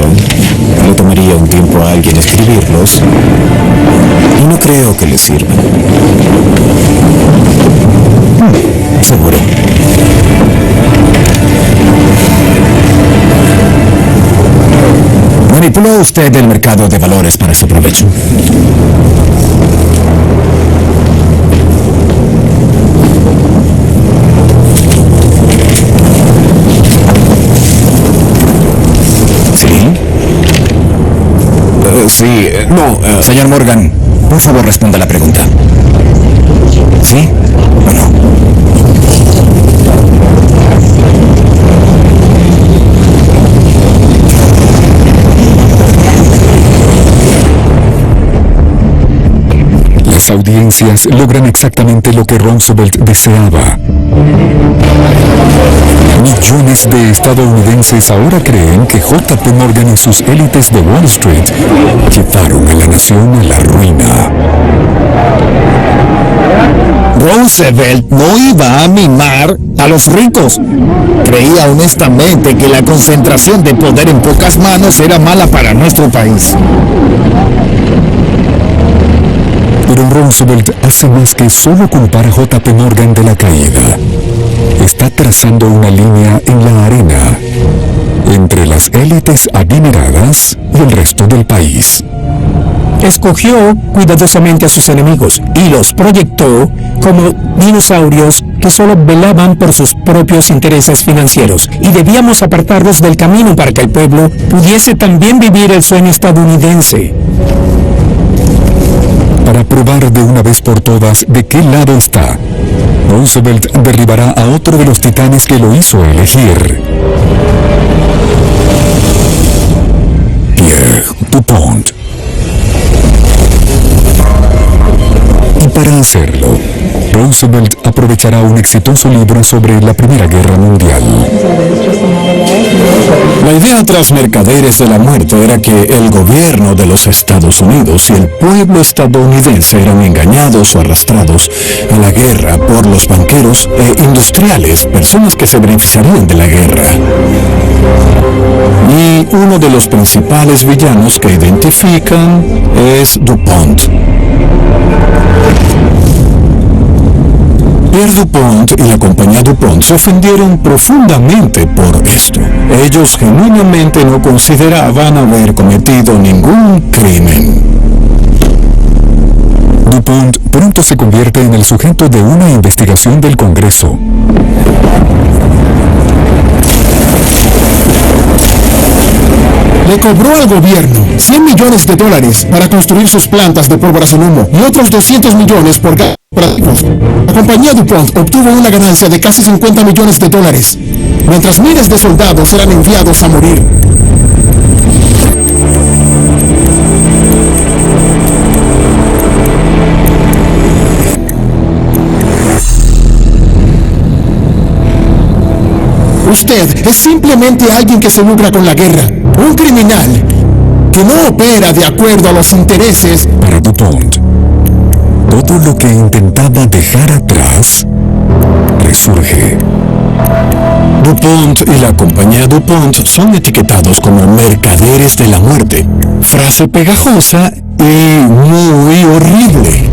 Le tomaría un tiempo a alguien escribirlos y no creo que le sirva. Seguro. ¿Manipuló usted el mercado de valores para su provecho? Sí, no, señor Morgan, por favor responda la pregunta. ¿Sí o no? Las audiencias logran exactamente lo que Roosevelt deseaba. Millones de estadounidenses ahora creen que JP Morgan y sus élites de Wall Street llevaron a la nación a la ruina. Roosevelt no iba a mimar a los ricos. Creía honestamente que la concentración de poder en pocas manos era mala para nuestro país. Pero Roosevelt hace más que solo culpar a JP Morgan de la caída. Está trazando una línea en la arena entre las élites adineradas y el resto del país. Escogió cuidadosamente a sus enemigos y los proyectó como dinosaurios que solo velaban por sus propios intereses financieros, y debíamos apartarlos del camino para que el pueblo pudiese también vivir el sueño estadounidense. Para probar de una vez por todas de qué lado está, Roosevelt derribará a otro de los titanes que lo hizo elegir. Pierre DuPont. Y para hacerlo, Roosevelt aprovechará un exitoso libro sobre la Primera Guerra Mundial. La idea tras Mercaderes de la Muerte era que el gobierno de los Estados Unidos y el pueblo estadounidense eran engañados o arrastrados a la guerra por los banqueros e industriales, personas que se beneficiarían de la guerra. Y uno de los principales villanos que identifican es DuPont. Pierre DuPont y la compañía DuPont se ofendieron profundamente por esto. Ellos genuinamente no consideraban haber cometido ningún crimen. DuPont pronto se convierte en el sujeto de una investigación del Congreso. Le cobró al gobierno $100 millones para construir sus plantas de pólvora sin humo y otros 200 millones por gas operativos. La compañía DuPont obtuvo una ganancia de casi $50 millones, mientras miles de soldados eran enviados a morir. Usted es simplemente alguien que se lucra con la guerra, un criminal que no opera de acuerdo a los intereses. Para DuPont, todo lo que intentaba dejar atrás resurge. DuPont y la compañía DuPont son etiquetados como mercaderes de la muerte, frase pegajosa y muy horrible.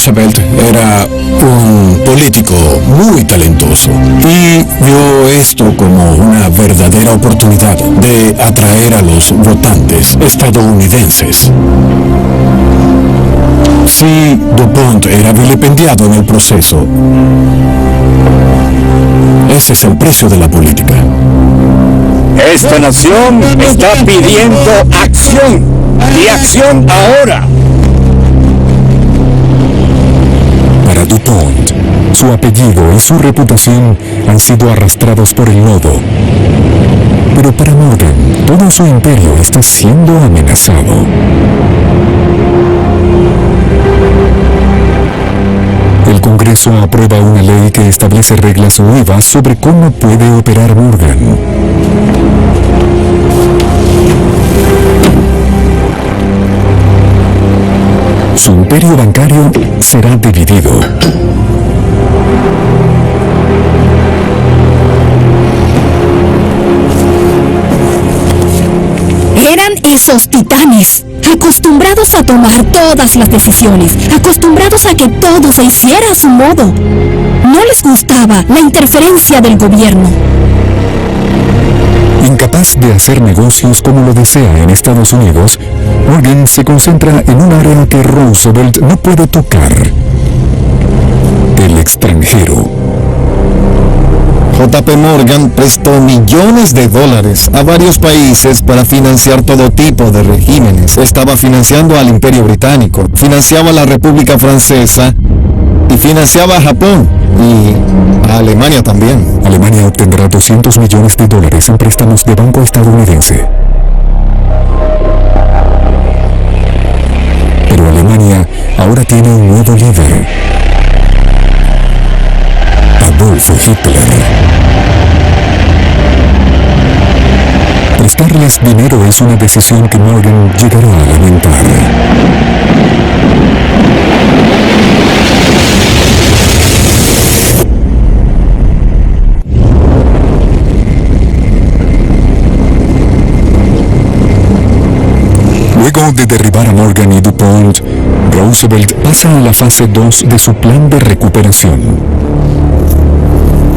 Roosevelt era un político muy talentoso y vio esto como una verdadera oportunidad de atraer a los votantes estadounidenses. Sí, DuPont era vilipendiado en el proceso. Ese es el precio de la política. Esta nación está pidiendo acción, y acción ahora. Para DuPont, su apellido y su reputación han sido arrastrados por el lodo. Pero para Morgan, todo su imperio está siendo amenazado. El Congreso aprueba una ley que establece reglas nuevas sobre cómo puede operar Morgan. Su imperio bancario será dividido. Eran esos titanes, acostumbrados a tomar todas las decisiones, acostumbrados a que todo se hiciera a su modo. No les gustaba la interferencia del gobierno. Incapaz de hacer negocios como lo desea en Estados Unidos, Morgan se concentra en un área que Roosevelt no puede tocar: el extranjero. J.P. Morgan prestó millones de dólares a varios países para financiar todo tipo de regímenes. Estaba financiando al Imperio Británico, financiaba a la República Francesa y financiaba a Japón y a Alemania también. Alemania obtendrá $200 millones en préstamos de banco estadounidense. Pero Alemania ahora tiene un nuevo líder: Adolfo Hitler. Prestarles dinero es una decisión que Morgan llegará a lamentar. Luego de derribar a Morgan y DuPont, Roosevelt pasa a la fase 2 de su plan de recuperación: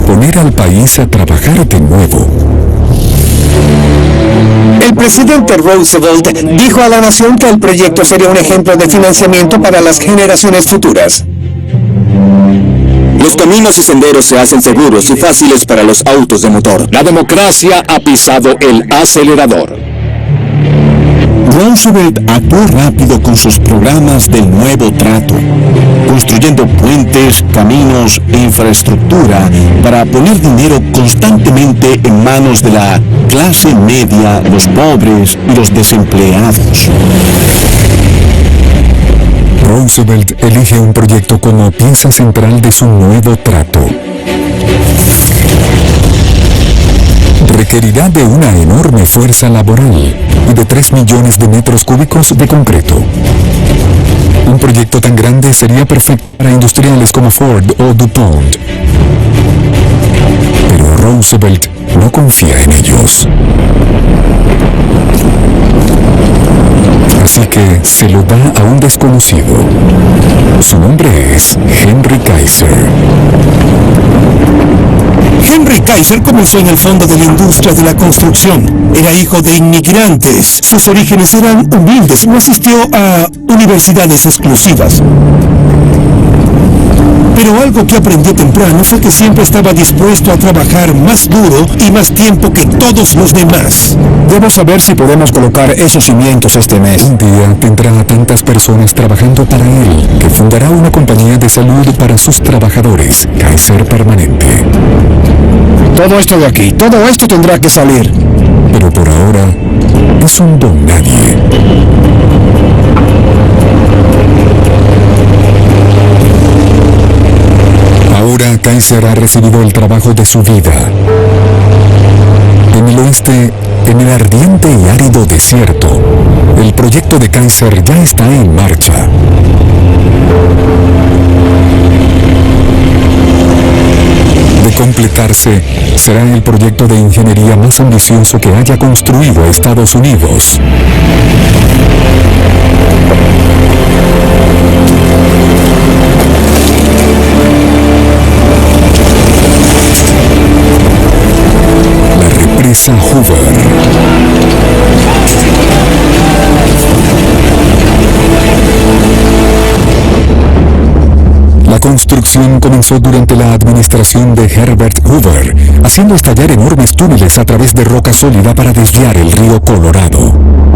poner al país a trabajar de nuevo. El presidente Roosevelt dijo a la nación que el proyecto sería un ejemplo de financiamiento para las generaciones futuras. Los caminos y senderos se hacen seguros y fáciles para los autos de motor. La democracia ha pisado el acelerador. Roosevelt actuó rápido con sus programas del nuevo trato, construyendo puentes, caminos e infraestructura para poner dinero constantemente en manos de la clase media, los pobres y los desempleados. Roosevelt elige un proyecto como pieza central de su nuevo trato. Requerirá de una enorme fuerza laboral y de 3 millones de metros cúbicos de concreto. Un proyecto tan grande sería perfecto para industriales como Ford o DuPont. Pero Roosevelt no confía en ellos. Así que se lo da a un desconocido. Su nombre es Henry Kaiser. Henry Kaiser comenzó en el fondo de la industria de la construcción. Era hijo de inmigrantes. Sus orígenes eran humildes. No asistió a universidades exclusivas. Pero algo que aprendió temprano fue que siempre estaba dispuesto a trabajar más duro y más tiempo que todos los demás. Debo saber si podemos colocar esos cimientos este mes. Un día tendrá a tantas personas trabajando para él que fundará una compañía de salud para sus trabajadores, Kaiser Permanente. Todo esto de aquí, todo esto tendrá que salir. Pero por ahora es un don nadie. Ahora Kaiser ha recibido el trabajo de su vida. En el oeste, en el ardiente y árido desierto, el proyecto de Kaiser ya está en marcha. De completarse, será el proyecto de ingeniería más ambicioso que haya construido Estados Unidos. La represa Hoover. La construcción comenzó durante la administración de Herbert Hoover, haciendo estallar enormes túneles a través de roca sólida para desviar el río Colorado.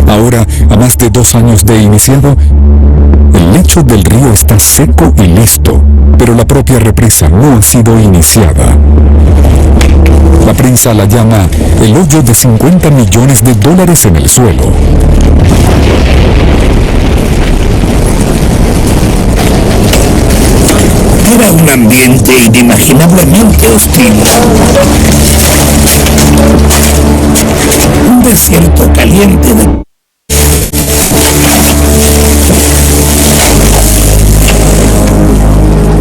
Ahora, a más de 2 años de iniciado, el lecho del río está seco y listo, pero la propia represa no ha sido iniciada. La prensa la llama el hoyo de $50 millones en el suelo. Era un ambiente inimaginablemente hostil. Un desierto caliente de...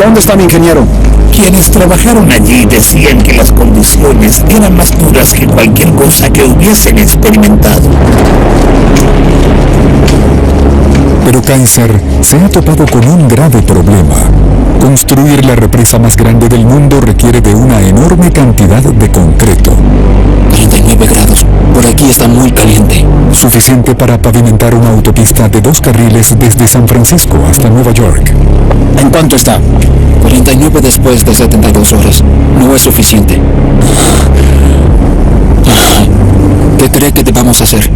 ¿Dónde está mi ingeniero? Quienes trabajaron allí decían que las condiciones eran más duras que cualquier cosa que hubiesen experimentado. Pero Kaiser se ha topado con un grave problema. Construir la represa más grande del mundo requiere de una enorme cantidad de concreto. 39 grados. Por aquí está muy caliente. Suficiente para pavimentar una autopista de 2 carriles desde San Francisco hasta Nueva York. ¿En cuánto está? 49 después de 72 horas. No es suficiente. ¿Qué cree que debamos hacer?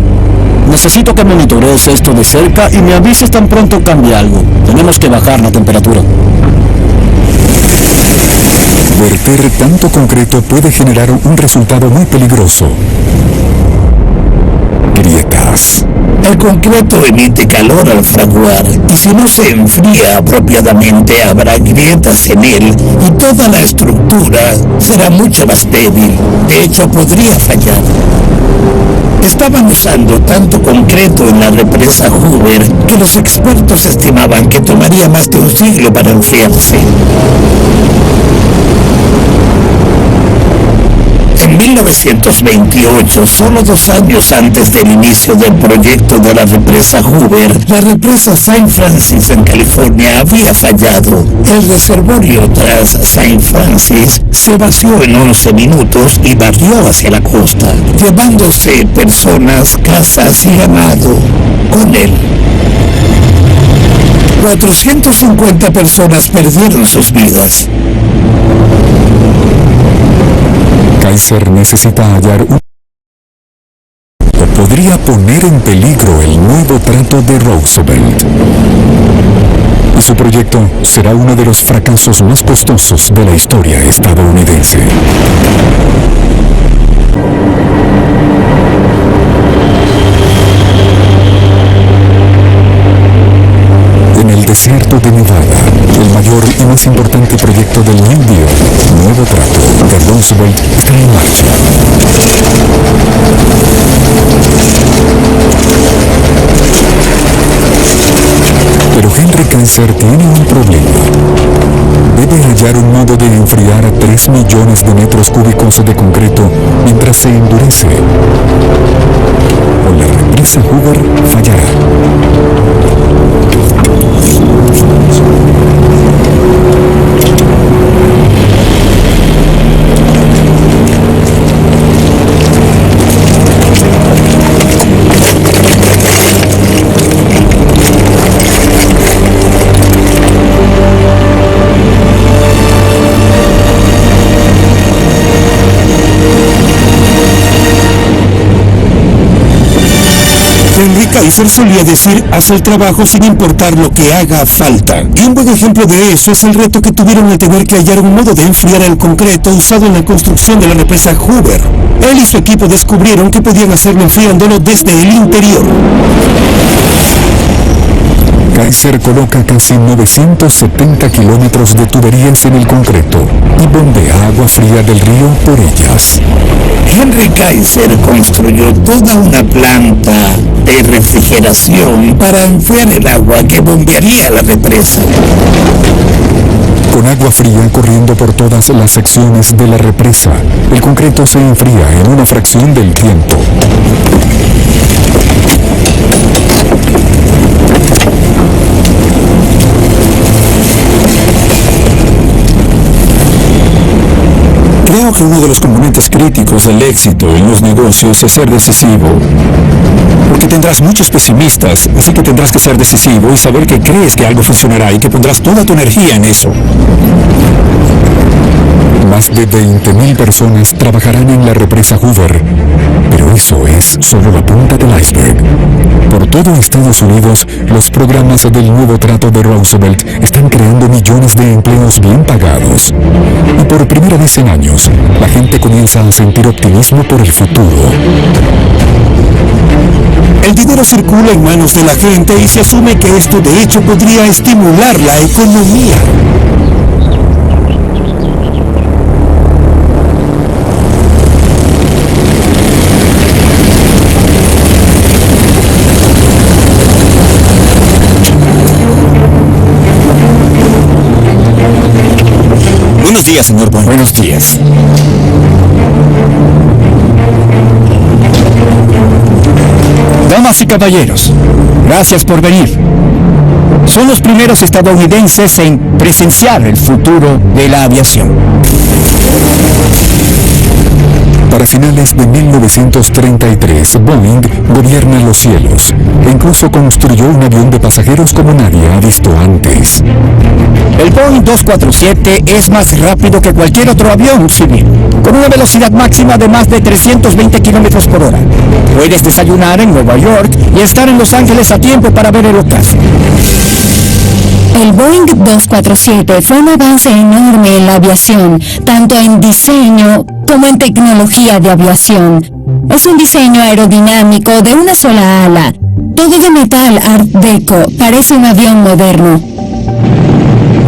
Necesito que monitorees esto de cerca y me avises tan pronto cambie algo. Tenemos que bajar la temperatura. Verter tanto concreto puede generar un resultado muy peligroso. Grietas. El concreto emite calor al fraguar y si no se enfría apropiadamente habrá grietas en él y toda la estructura será mucho más débil. De hecho, podría fallar. Estaban usando tanto concreto en la represa Hoover que los expertos estimaban que tomaría más de un siglo para enfriarse. En 1928, solo 2 años antes del inicio del proyecto de la represa Hoover, la represa St. Francis en California había fallado. El reservorio tras St. Francis se vació en 11 minutos y barrió hacia la costa, llevándose personas, casas y ganado con él. 450 personas perdieron sus vidas. Kaiser necesita hallar un... o podría poner en peligro el nuevo trato de Roosevelt. Y su proyecto será uno de los fracasos más costosos de la historia estadounidense. En el desierto de Nevada, el mayor y más importante proyecto del New Deal, Nuevo Trato de Roosevelt, está en marcha. Pero Henry Kaiser tiene un problema. Debe hallar un modo de enfriar 3 millones de metros cúbicos de concreto mientras se endurece. O la represa Hoover fallará. Henry Kaiser solía decir, haz el trabajo sin importar lo que haga falta. Y un buen ejemplo de eso es el reto que tuvieron al tener que hallar un modo de enfriar el concreto usado en la construcción de la represa Hoover. Él y su equipo descubrieron que podían hacerlo enfriándolo desde el interior. Kaiser coloca casi 970 kilómetros de tuberías en el concreto y bombea agua fría del río por ellas. Henry Kaiser construyó toda una planta de refrigeración para enfriar el agua que bombearía la represa. Con agua fría corriendo por todas las secciones de la represa, el concreto se enfría en una fracción del tiempo. Creo que uno de los componentes críticos del éxito en los negocios es ser decisivo. Porque tendrás muchos pesimistas, así que tendrás que ser decisivo y saber que crees que algo funcionará y que pondrás toda tu energía en eso. Más de 20.000 personas trabajarán en la represa Hoover, pero eso es solo la punta del iceberg. Por todo Estados Unidos, los programas del nuevo trato de Roosevelt están creando millones de empleos bien pagados. Y por primera vez en años, la gente comienza a sentir optimismo por el futuro. El dinero circula en manos de la gente y se asume que esto de hecho podría estimular la economía. Buenos días, señor Boeing. Buenos días. Damas y caballeros, gracias por venir. Son los primeros estadounidenses en presenciar el futuro de la aviación. Para finales de 1933, Boeing gobierna los cielos e incluso construyó un avión de pasajeros como nadie ha visto antes. El Boeing 247 es más rápido que cualquier otro avión civil, con una velocidad máxima de más de 320 kilómetros por hora. Puedes desayunar en Nueva York y estar en Los Ángeles a tiempo para ver el ocaso. El Boeing 247 fue un avance enorme en la aviación, tanto en diseño como en tecnología de aviación. Es un diseño aerodinámico de una sola ala, todo de metal Art Deco, parece un avión moderno.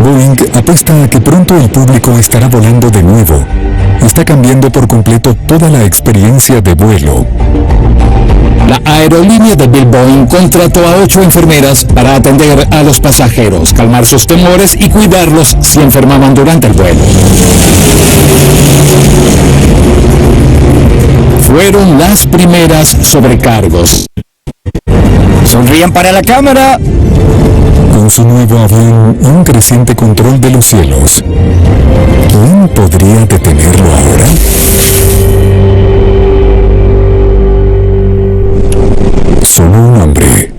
Boeing apuesta a que pronto el público estará volando de nuevo. Está cambiando por completo toda la experiencia de vuelo. La aerolínea de Bill Boeing contrató a 8 enfermeras para atender a los pasajeros, calmar sus temores y cuidarlos si enfermaban durante el vuelo. Fueron las primeras sobrecargos. Sonrían para la cámara. Con su nuevo avión y un creciente control de los cielos, ¿quién podría detenerlo ahora? Solo un hombre,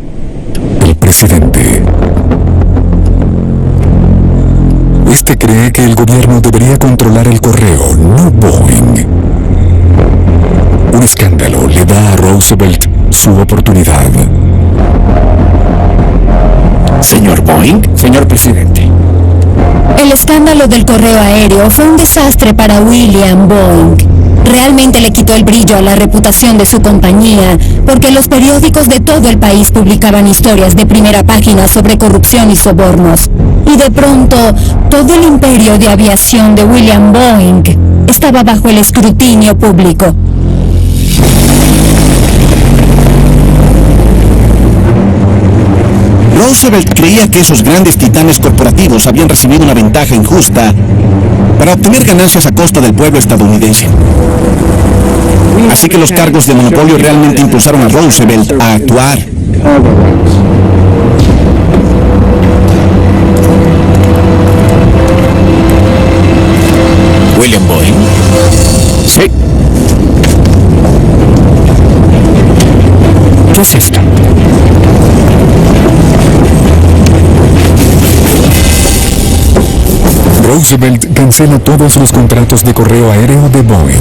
el presidente. Este cree que el gobierno debería controlar el correo, no Boeing. Un escándalo le da a Roosevelt su oportunidad. Señor Boeing, señor presidente. El escándalo del correo aéreo fue un desastre para William Boeing. Realmente le quitó el brillo a la reputación de su compañía, porque los periódicos de todo el país publicaban historias de primera página sobre corrupción y sobornos. Y de pronto, todo el imperio de aviación de William Boeing estaba bajo el escrutinio público. Roosevelt creía que esos grandes titanes corporativos habían recibido una ventaja injusta para obtener ganancias a costa del pueblo estadounidense. Así que los cargos de monopolio realmente impulsaron a Roosevelt a actuar. ¿William Boeing? Sí. ¿Qué es esto? Roosevelt cancela todos los contratos de correo aéreo de Boeing.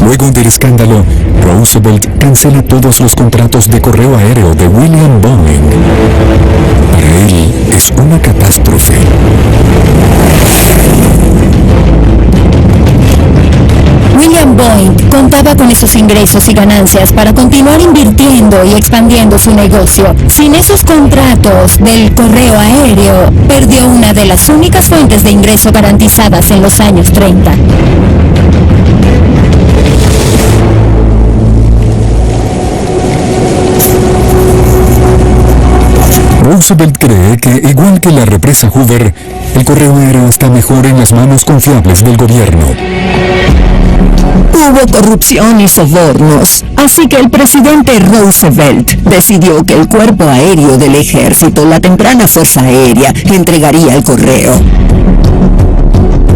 Luego del escándalo, Roosevelt cancela todos los contratos de correo aéreo de William Boeing. Para él es una catástrofe. William Boeing contaba con esos ingresos y ganancias para continuar invirtiendo y expandiendo su negocio. Sin esos contratos del correo aéreo, perdió una de las únicas fuentes de ingreso garantizadas en los años 30. Roosevelt cree que, igual que la represa Hoover, el correo aéreo está mejor en las manos confiables del gobierno. Hubo corrupción y sobornos, así que el presidente Roosevelt decidió que el cuerpo aéreo del ejército, la temprana fuerza aérea, entregaría el correo.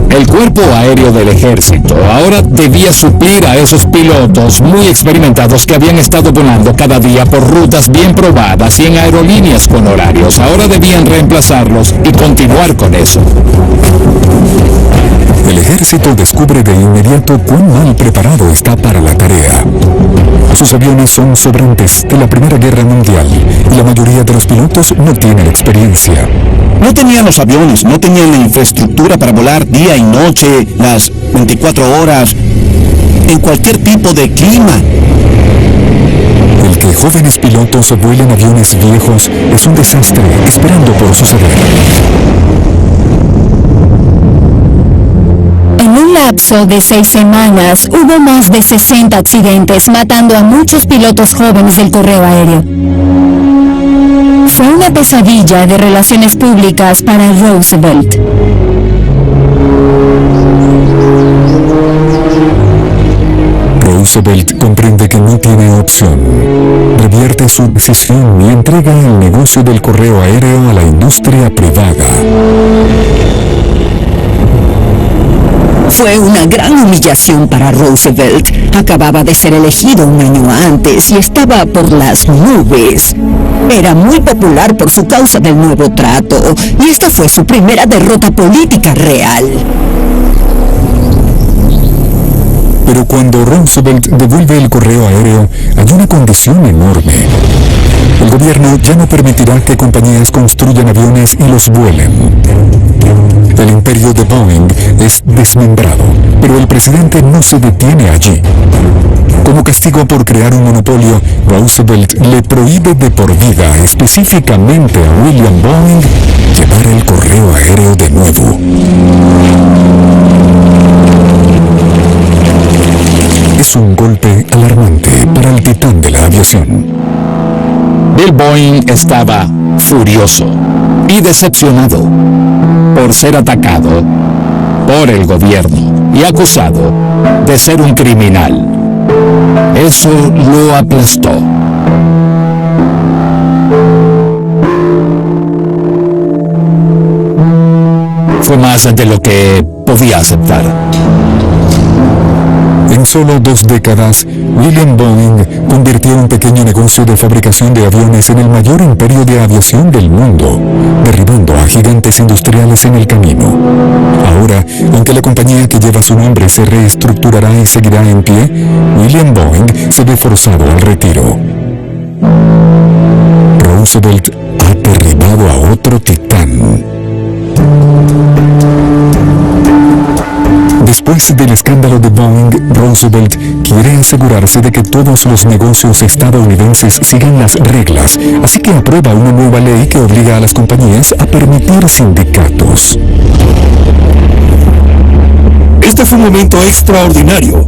El cuerpo aéreo del ejército ahora debía suplir a esos pilotos muy experimentados que habían estado volando cada día por rutas bien probadas y en aerolíneas con horarios. Ahora debían reemplazarlos y continuar con eso. El ejército descubre de inmediato cuán mal preparado está para la tarea. Sus aviones son sobrantes de la Primera Guerra Mundial y la mayoría de los pilotos no tienen experiencia. No tenían los aviones, no tenían la infraestructura para volar día y noche, las 24 horas, en cualquier tipo de clima. El que jóvenes pilotos vuelen aviones viejos es un desastre esperando por suceder. En un lapso de 6 semanas, hubo más de 60 accidentes, matando a muchos pilotos jóvenes del correo aéreo. Fue una pesadilla de relaciones públicas para Roosevelt. Roosevelt comprende que no tiene opción. Revierte su decisión y entrega el negocio del correo aéreo a la industria privada. Fue una gran humillación para Roosevelt. Acababa de ser elegido un año antes y estaba por las nubes. Era muy popular por su causa del nuevo trato, y esta fue su primera derrota política real. Pero cuando Roosevelt devuelve el correo aéreo, hay una condición enorme. El gobierno ya no permitirá que compañías construyan aviones y los vuelen. El imperio de Boeing es desmembrado, pero el presidente no se detiene allí. Como castigo por crear un monopolio, Roosevelt le prohíbe de por vida específicamente a William Boeing llevar el correo aéreo de nuevo. Es un golpe alarmante para el titán de la aviación. Bill Boeing estaba furioso y decepcionado por ser atacado por el gobierno y acusado de ser un criminal. Eso lo aplastó. Fue más de lo que podía aceptar. En solo 2 décadas, William Boeing convirtió un pequeño negocio de fabricación de aviones en el mayor imperio de aviación del mundo, derribando a gigantes industriales en el camino. Ahora, aunque la compañía que lleva su nombre se reestructurará y seguirá en pie, William Boeing se ve forzado al retiro. Roosevelt ha derribado a otro titán. Después del escándalo de Boeing, Roosevelt quiere asegurarse de que todos los negocios estadounidenses sigan las reglas, así que aprueba una nueva ley que obliga a las compañías a permitir sindicatos. Este fue un momento extraordinario.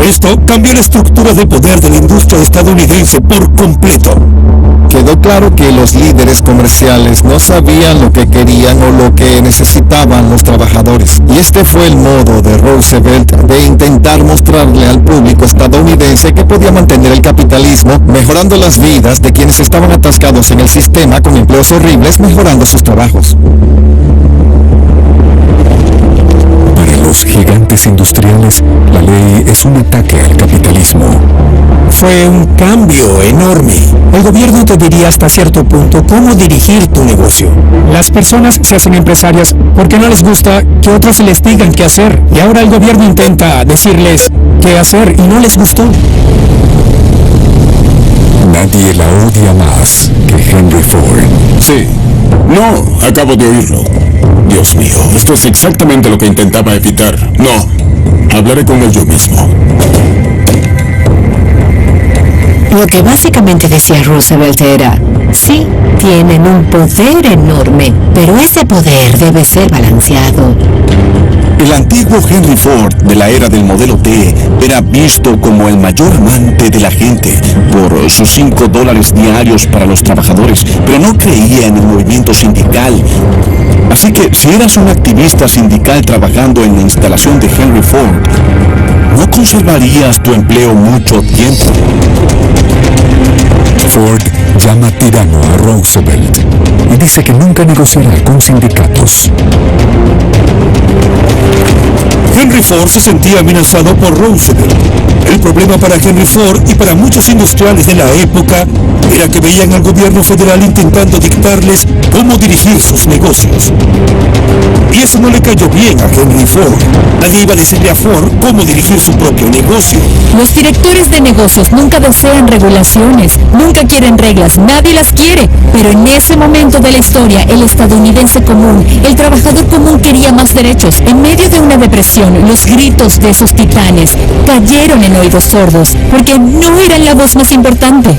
Esto cambió la estructura de poder de la industria estadounidense por completo. Quedó claro que los líderes comerciales no sabían lo que querían o lo que necesitaban los trabajadores. Y este fue el modo de Roosevelt de intentar mostrarle al público estadounidense que podía mantener el capitalismo, mejorando las vidas de quienes estaban atascados en el sistema con empleos horribles, mejorando sus trabajos. Para los gigantes industriales, la ley es un ataque al capitalismo. Fue un cambio enorme. El gobierno te diría hasta cierto punto cómo dirigir tu negocio. Las personas se hacen empresarias porque no les gusta que otros les digan qué hacer. Y ahora el gobierno intenta decirles qué hacer y no les gustó. Nadie la odia más que Henry Ford. Sí. No, acabo de oírlo. Dios mío, esto es exactamente lo que intentaba evitar. No, hablaré con él yo mismo. Lo que básicamente decía Roosevelt era, sí, tienen un poder enorme, pero ese poder debe ser balanceado. El antiguo Henry Ford de la era del modelo T era visto como el mayor amante de la gente por sus $5 diarios para los trabajadores, pero no creía en el movimiento sindical. Así que si eras un activista sindical trabajando en la instalación de Henry Ford, no conservarías tu empleo mucho tiempo. Ford llama tirano a Roosevelt y dice que nunca negociará con sindicatos. Henry Ford se sentía amenazado por Roosevelt. El problema para Henry Ford y para muchos industriales de la época era que veían al gobierno federal intentando dictarles cómo dirigir sus negocios. Y eso no le cayó bien a Henry Ford. Nadie iba a decirle a Ford cómo dirigir su propio negocio. Los directores de negocios nunca desean regulaciones, nunca quieren reglas, nadie las quiere. Pero en ese momento de la historia, el estadounidense común, el trabajador común quería más derechos. En medio de una depresión, los gritos de esos titanes cayeron en oídos sordos, porque no eran la voz más importante.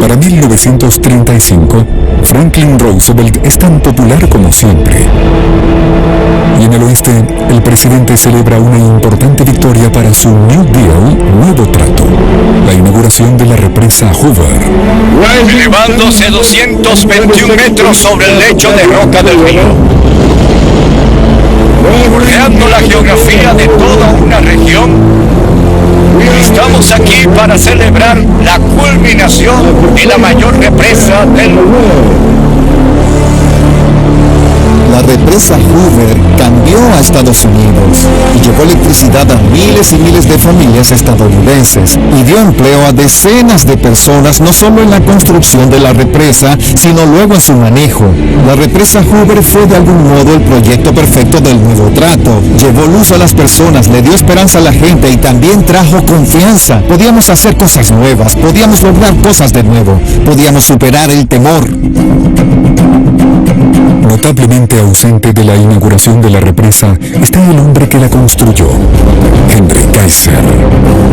Para 1935, Franklin Roosevelt es tan popular como siempre. Y en el oeste, el presidente celebra una importante victoria para su New Deal, Nuevo Trato, la inauguración de la represa Hoover. Elevándose 221 metros sobre el lecho de roca del río, bordeando la geografía de toda una región. Estamos aquí para celebrar la culminación de la mayor represa del mundo. La represa Hoover cambió a Estados Unidos y llevó electricidad a miles y miles de familias estadounidenses y dio empleo a decenas de personas, no solo en la construcción de la represa, sino luego en su manejo. La represa Hoover fue de algún modo el proyecto perfecto del Nuevo Trato. Llevó luz a las personas, le dio esperanza a la gente y también trajo confianza. Podíamos hacer cosas nuevas, podíamos lograr cosas de nuevo, podíamos superar el temor. Notablemente ausente de la inauguración de la represa está el hombre que la construyó, Henry Kaiser.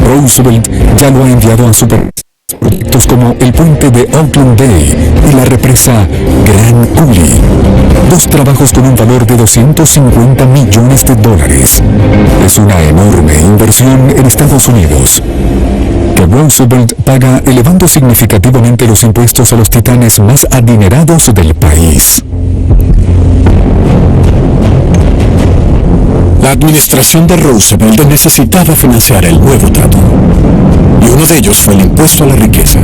Roosevelt ya lo ha enviado a proyectos como el puente de Oakland Bay y la represa Grand Coulee, dos trabajos con un valor de $250 millones. Es una enorme inversión en Estados Unidos, que Roosevelt paga elevando significativamente los impuestos a los titanes más adinerados del país. La administración de Roosevelt necesitaba financiar el Nuevo Trato, y uno de ellos fue el impuesto a la riqueza.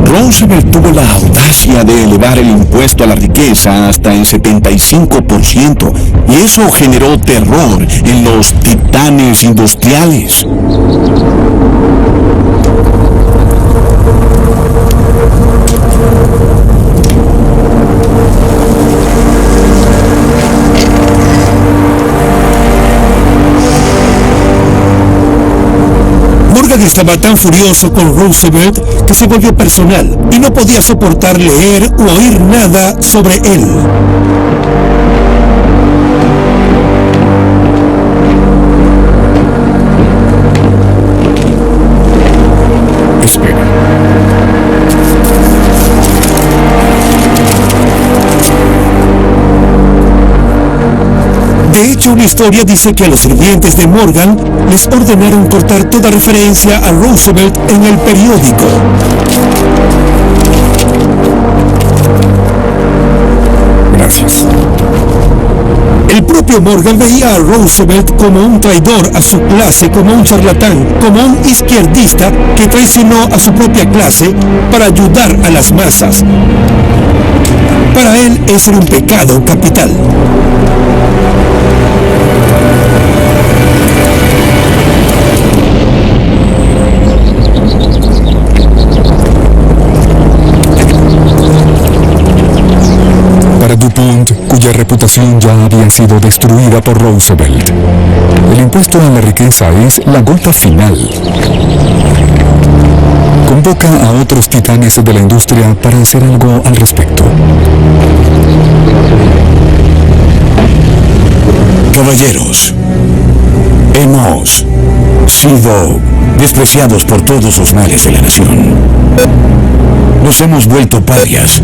Roosevelt tuvo la audacia de elevar el impuesto a la riqueza hasta el 75%, y eso generó terror en los titanes industriales. Morgan estaba tan furioso con Roosevelt que se volvió personal y no podía soportar leer o oír nada sobre él. Espera. De hecho, una historia dice que a los sirvientes de Morgan les ordenaron cortar toda referencia a Roosevelt en el periódico. Gracias. El propio Morgan veía a Roosevelt como un traidor a su clase, como un charlatán, como un izquierdista que traicionó a su propia clase para ayudar a las masas. Para él, ese era un pecado capital. Para DuPont, cuya reputación ya había sido destruida por Roosevelt. El impuesto a la riqueza es la gota final. Convoca a otros titanes de la industria para hacer algo al respecto. Caballeros, hemos sido despreciados por todos los males de la nación. Nos hemos vuelto parias.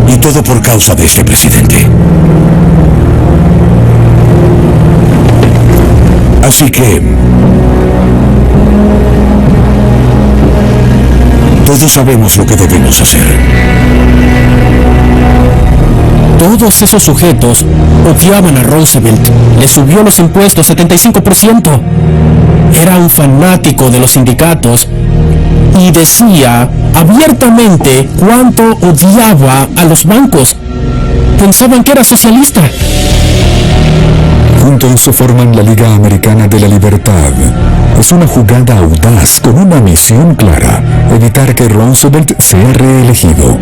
Y todo por causa de este presidente. Así que todos sabemos lo que debemos hacer. Todos esos sujetos odiaban a Roosevelt. Le subió los impuestos 75%. Era un fanático de los sindicatos y decía abiertamente cuánto odiaba a los bancos. Pensaban que era socialista. Juntos forman la Liga Americana de la Libertad. Es una jugada audaz con una misión clara: evitar que Roosevelt sea reelegido.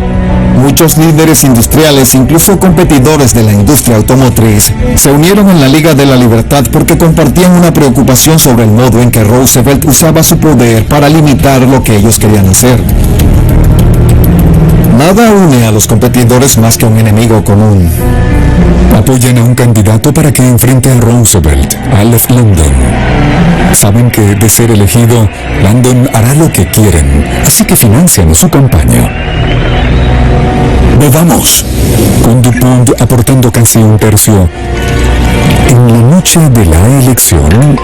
Muchos líderes industriales, incluso competidores de la industria automotriz, se unieron en la Liga de la Libertad porque compartían una preocupación sobre el modo en que Roosevelt usaba su poder para limitar lo que ellos querían hacer. Nada une a los competidores más que un enemigo común. Apoyan a un candidato para que enfrente a Roosevelt, Alf Landon. Saben que, de ser elegido, Landon hará lo que quieren, así que financian su campaña. Bebamos. Con DuPont aportando casi un tercio. En la noche de la elección,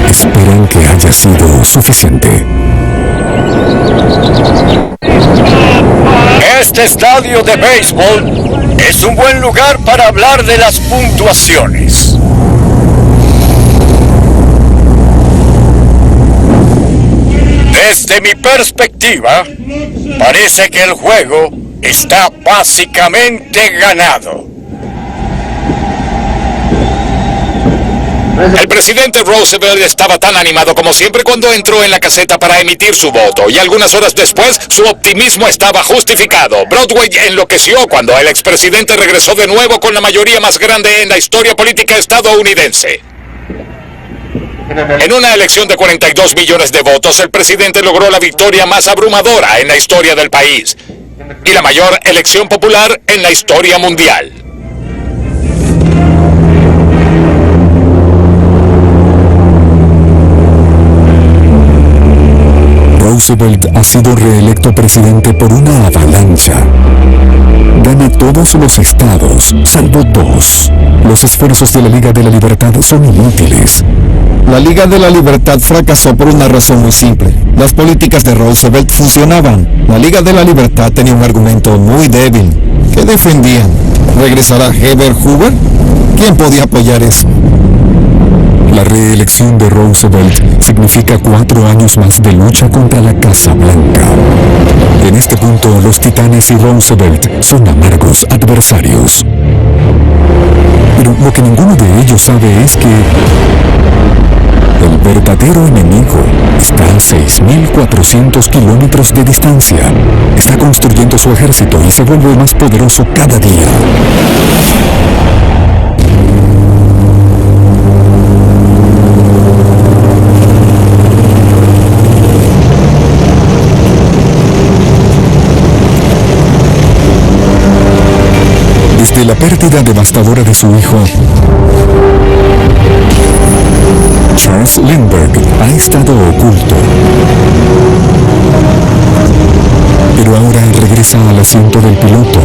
esperan que haya sido suficiente. Este estadio de béisbol es un buen lugar para hablar de las puntuaciones. Desde mi perspectiva, parece que el juego está básicamente ganado. El presidente Roosevelt estaba tan animado como siempre cuando entró en la caseta para emitir su voto, y algunas horas después su optimismo estaba justificado. Broadway enloqueció cuando el expresidente regresó de nuevo con la mayoría más grande en la historia política estadounidense. En una elección de 42 millones de votos, el presidente logró la victoria más abrumadora en la historia del país y la mayor elección popular en la historia mundial. Roosevelt ha sido reelecto presidente por una avalancha. Gana todos los estados, salvo 2. Los esfuerzos de la Liga de la Libertad son inútiles. La Liga de la Libertad fracasó por una razón muy simple. Las políticas de Roosevelt funcionaban. La Liga de la Libertad tenía un argumento muy débil. ¿Qué defendían? ¿Regresará Herbert Hoover? ¿Quién podía apoyar eso? La reelección de Roosevelt significa 4 años más de lucha contra la Casa Blanca. En este punto, los titanes y Roosevelt son amargos adversarios. Pero lo que ninguno de ellos sabe es que el verdadero enemigo está a 6.400 kilómetros de distancia. Está construyendo su ejército y se vuelve más poderoso cada día. Desde la pérdida devastadora de su hijo, Charles Lindbergh ha estado oculto. Pero ahora regresa al asiento del piloto,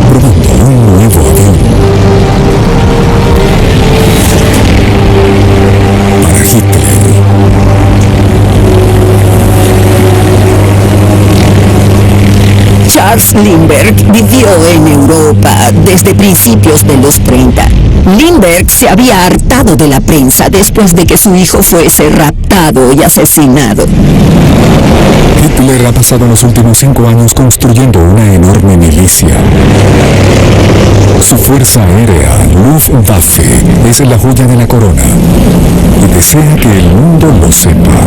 probando un nuevo avión. Para Hitler. Charles Lindbergh vivió en Europa desde principios de los 30. Lindbergh se había hartado de la prensa después de que su hijo fuese raptado y asesinado. Hitler ha pasado los últimos 5 años construyendo una enorme milicia. Su Fuerza Aérea, Luftwaffe, es la joya de la corona y desea que el mundo lo sepa.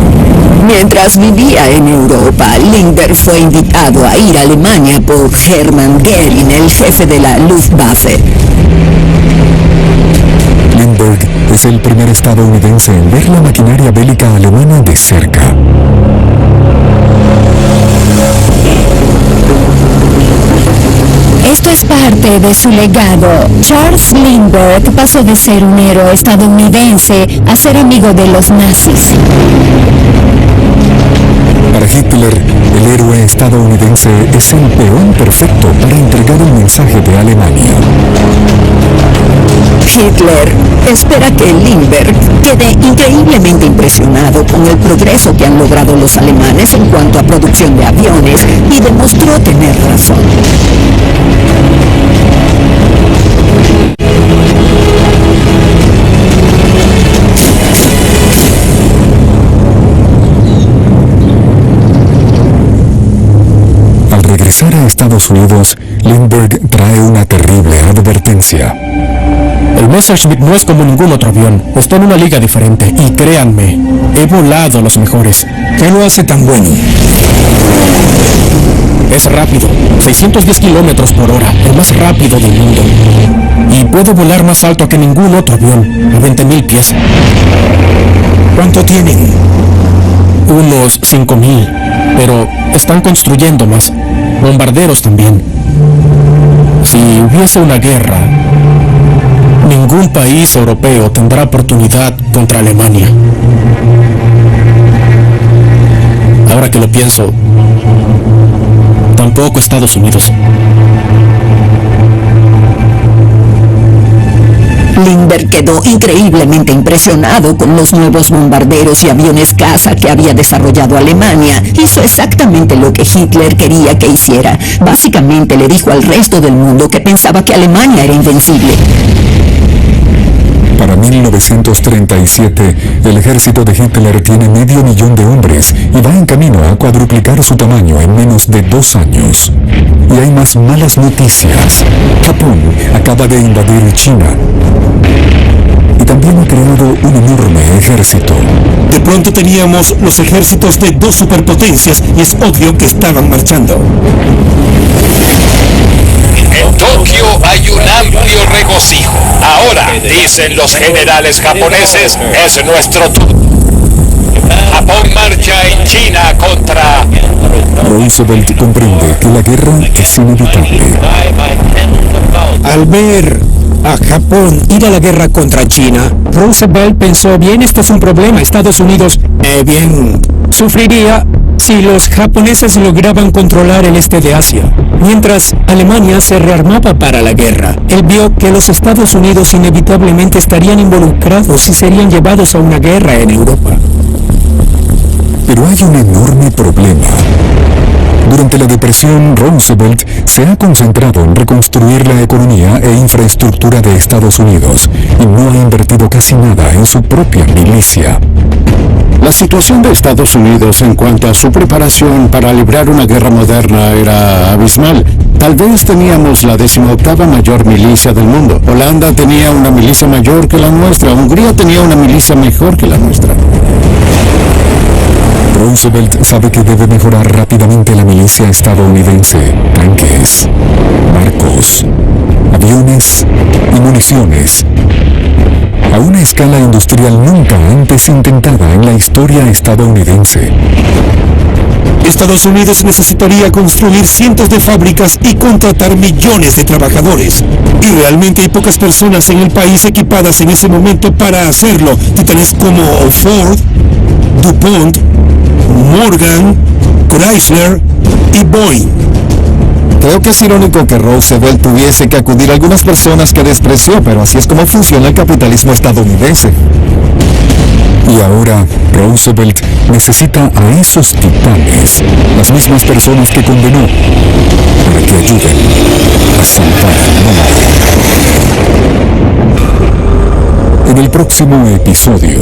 Mientras vivía en Europa, Lindbergh fue invitado a ir a Alemania por Hermann Göring, el jefe de la Luftwaffe. Lindbergh es el primer estadounidense en ver la maquinaria bélica alemana de cerca. Esto es parte de su legado. Charles Lindbergh pasó de ser un héroe estadounidense a ser amigo de los nazis. Para Hitler, el héroe estadounidense es el peón perfecto para entregar el mensaje de Alemania. Hitler espera que Lindbergh quede increíblemente impresionado con el progreso que han logrado los alemanes en cuanto a producción de aviones y demostró tener razón. Al regresar a Estados Unidos, Lindbergh trae una terrible advertencia. El Messerschmitt no es como ningún otro avión. Está en una liga diferente. Y créanme, he volado a los mejores. ¿Qué lo hace tan bueno? Es rápido, 610 kilómetros por hora, el más rápido del mundo. Y puede volar más alto que ningún otro avión, a 20.000 pies. ¿Cuánto tienen? Unos 5.000, pero están construyendo más. Bombarderos también. Si hubiese una guerra, ningún país europeo tendrá oportunidad contra Alemania. Ahora que lo pienso, tampoco Estados Unidos. Lindbergh quedó increíblemente impresionado con los nuevos bombarderos y aviones caza que había desarrollado Alemania. Hizo exactamente lo que Hitler quería que hiciera. Básicamente le dijo al resto del mundo que pensaba que Alemania era invencible. Para 1937, el ejército de Hitler tiene 500.000 de hombres y va en camino a cuadruplicar su tamaño en menos de 2 años. Y hay más malas noticias. Japón acaba de invadir China y también ha creado un enorme ejército. De pronto teníamos los ejércitos de 2 superpotencias y es obvio que estaban marchando. En Tokio hay un amplio regocijo. Ahora, dicen los generales japoneses, es nuestro turno. Japón marcha en China contra... Roosevelt comprende que la guerra es inevitable. Al ver a Japón ir a la guerra contra China, Roosevelt pensó, bien, este es un problema. Estados Unidos, sufriría si los japoneses lograban controlar el este de Asia. Mientras Alemania se rearmaba para la guerra, él vio que los Estados Unidos inevitablemente estarían involucrados y serían llevados a una guerra en Europa. Pero hay un enorme problema. Durante la Depresión, Roosevelt se ha concentrado en reconstruir la economía e infraestructura de Estados Unidos y no ha invertido casi nada en su propia milicia. La situación de Estados Unidos en cuanto a su preparación para librar una guerra moderna era abismal. Tal vez teníamos la 18ª mayor milicia del mundo. Holanda tenía una milicia mayor que la nuestra. Hungría tenía una milicia mejor que la nuestra. Roosevelt sabe que debe mejorar rápidamente la milicia estadounidense. Tanques, barcos, aviones y municiones. A una escala industrial nunca antes intentada en la historia estadounidense. Estados Unidos necesitaría construir cientos de fábricas y contratar millones de trabajadores. Y realmente hay pocas personas en el país equipadas en ese momento para hacerlo. Titanes como Ford, DuPont, Morgan, Chrysler y Boeing. Creo que es irónico que Roosevelt tuviese que acudir a algunas personas que despreció, pero así es como funciona el capitalismo estadounidense. Y ahora, Roosevelt necesita a esos titanes, las mismas personas que condenó, para que ayuden a salvar el mundo. En el próximo episodio,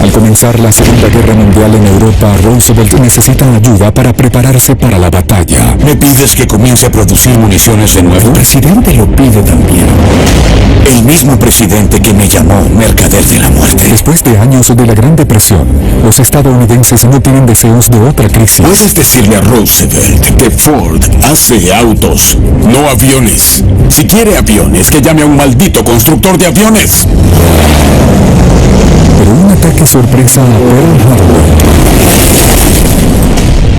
al comenzar la Segunda Guerra Mundial en Europa, Roosevelt necesita ayuda para prepararse para la batalla. ¿Me pides que comience a producir municiones de nuevo? El presidente lo pide también. El mismo presidente que me llamó mercader de la muerte. Después de años de la Gran Depresión, los estadounidenses no tienen deseos de otra crisis. Puedes decirle a Roosevelt que Ford hace autos, no aviones. Si quiere aviones, que llame a un maldito constructor de aviones. Pero un ataque sorpresa a Pearl Harbor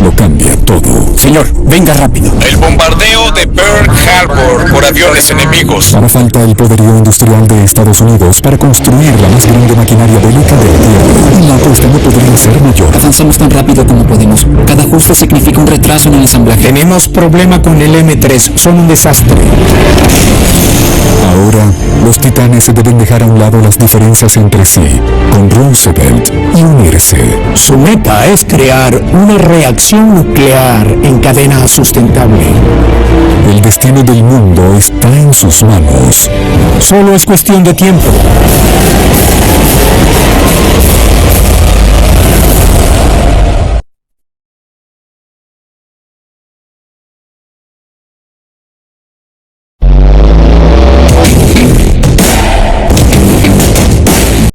lo cambia todo. Señor, venga rápido. El bombardeo de Pearl Harbor por aviones enemigos. Ahora falta el poderío industrial de Estados Unidos para construir la más grande maquinaria bélica del tiempo. Y la apuesta no podría ser mayor. Avanzamos tan rápido como podemos. Cada ajuste significa un retraso en el ensamblaje. Tenemos problema con el M3. Son un desastre. Ahora, los titanes deben dejar a un lado las diferencias entre sí, con Roosevelt, y unirse. Su meta es crear una reacción nuclear en cadena sustentable. El destino del mundo está en sus manos. Solo es cuestión de tiempo.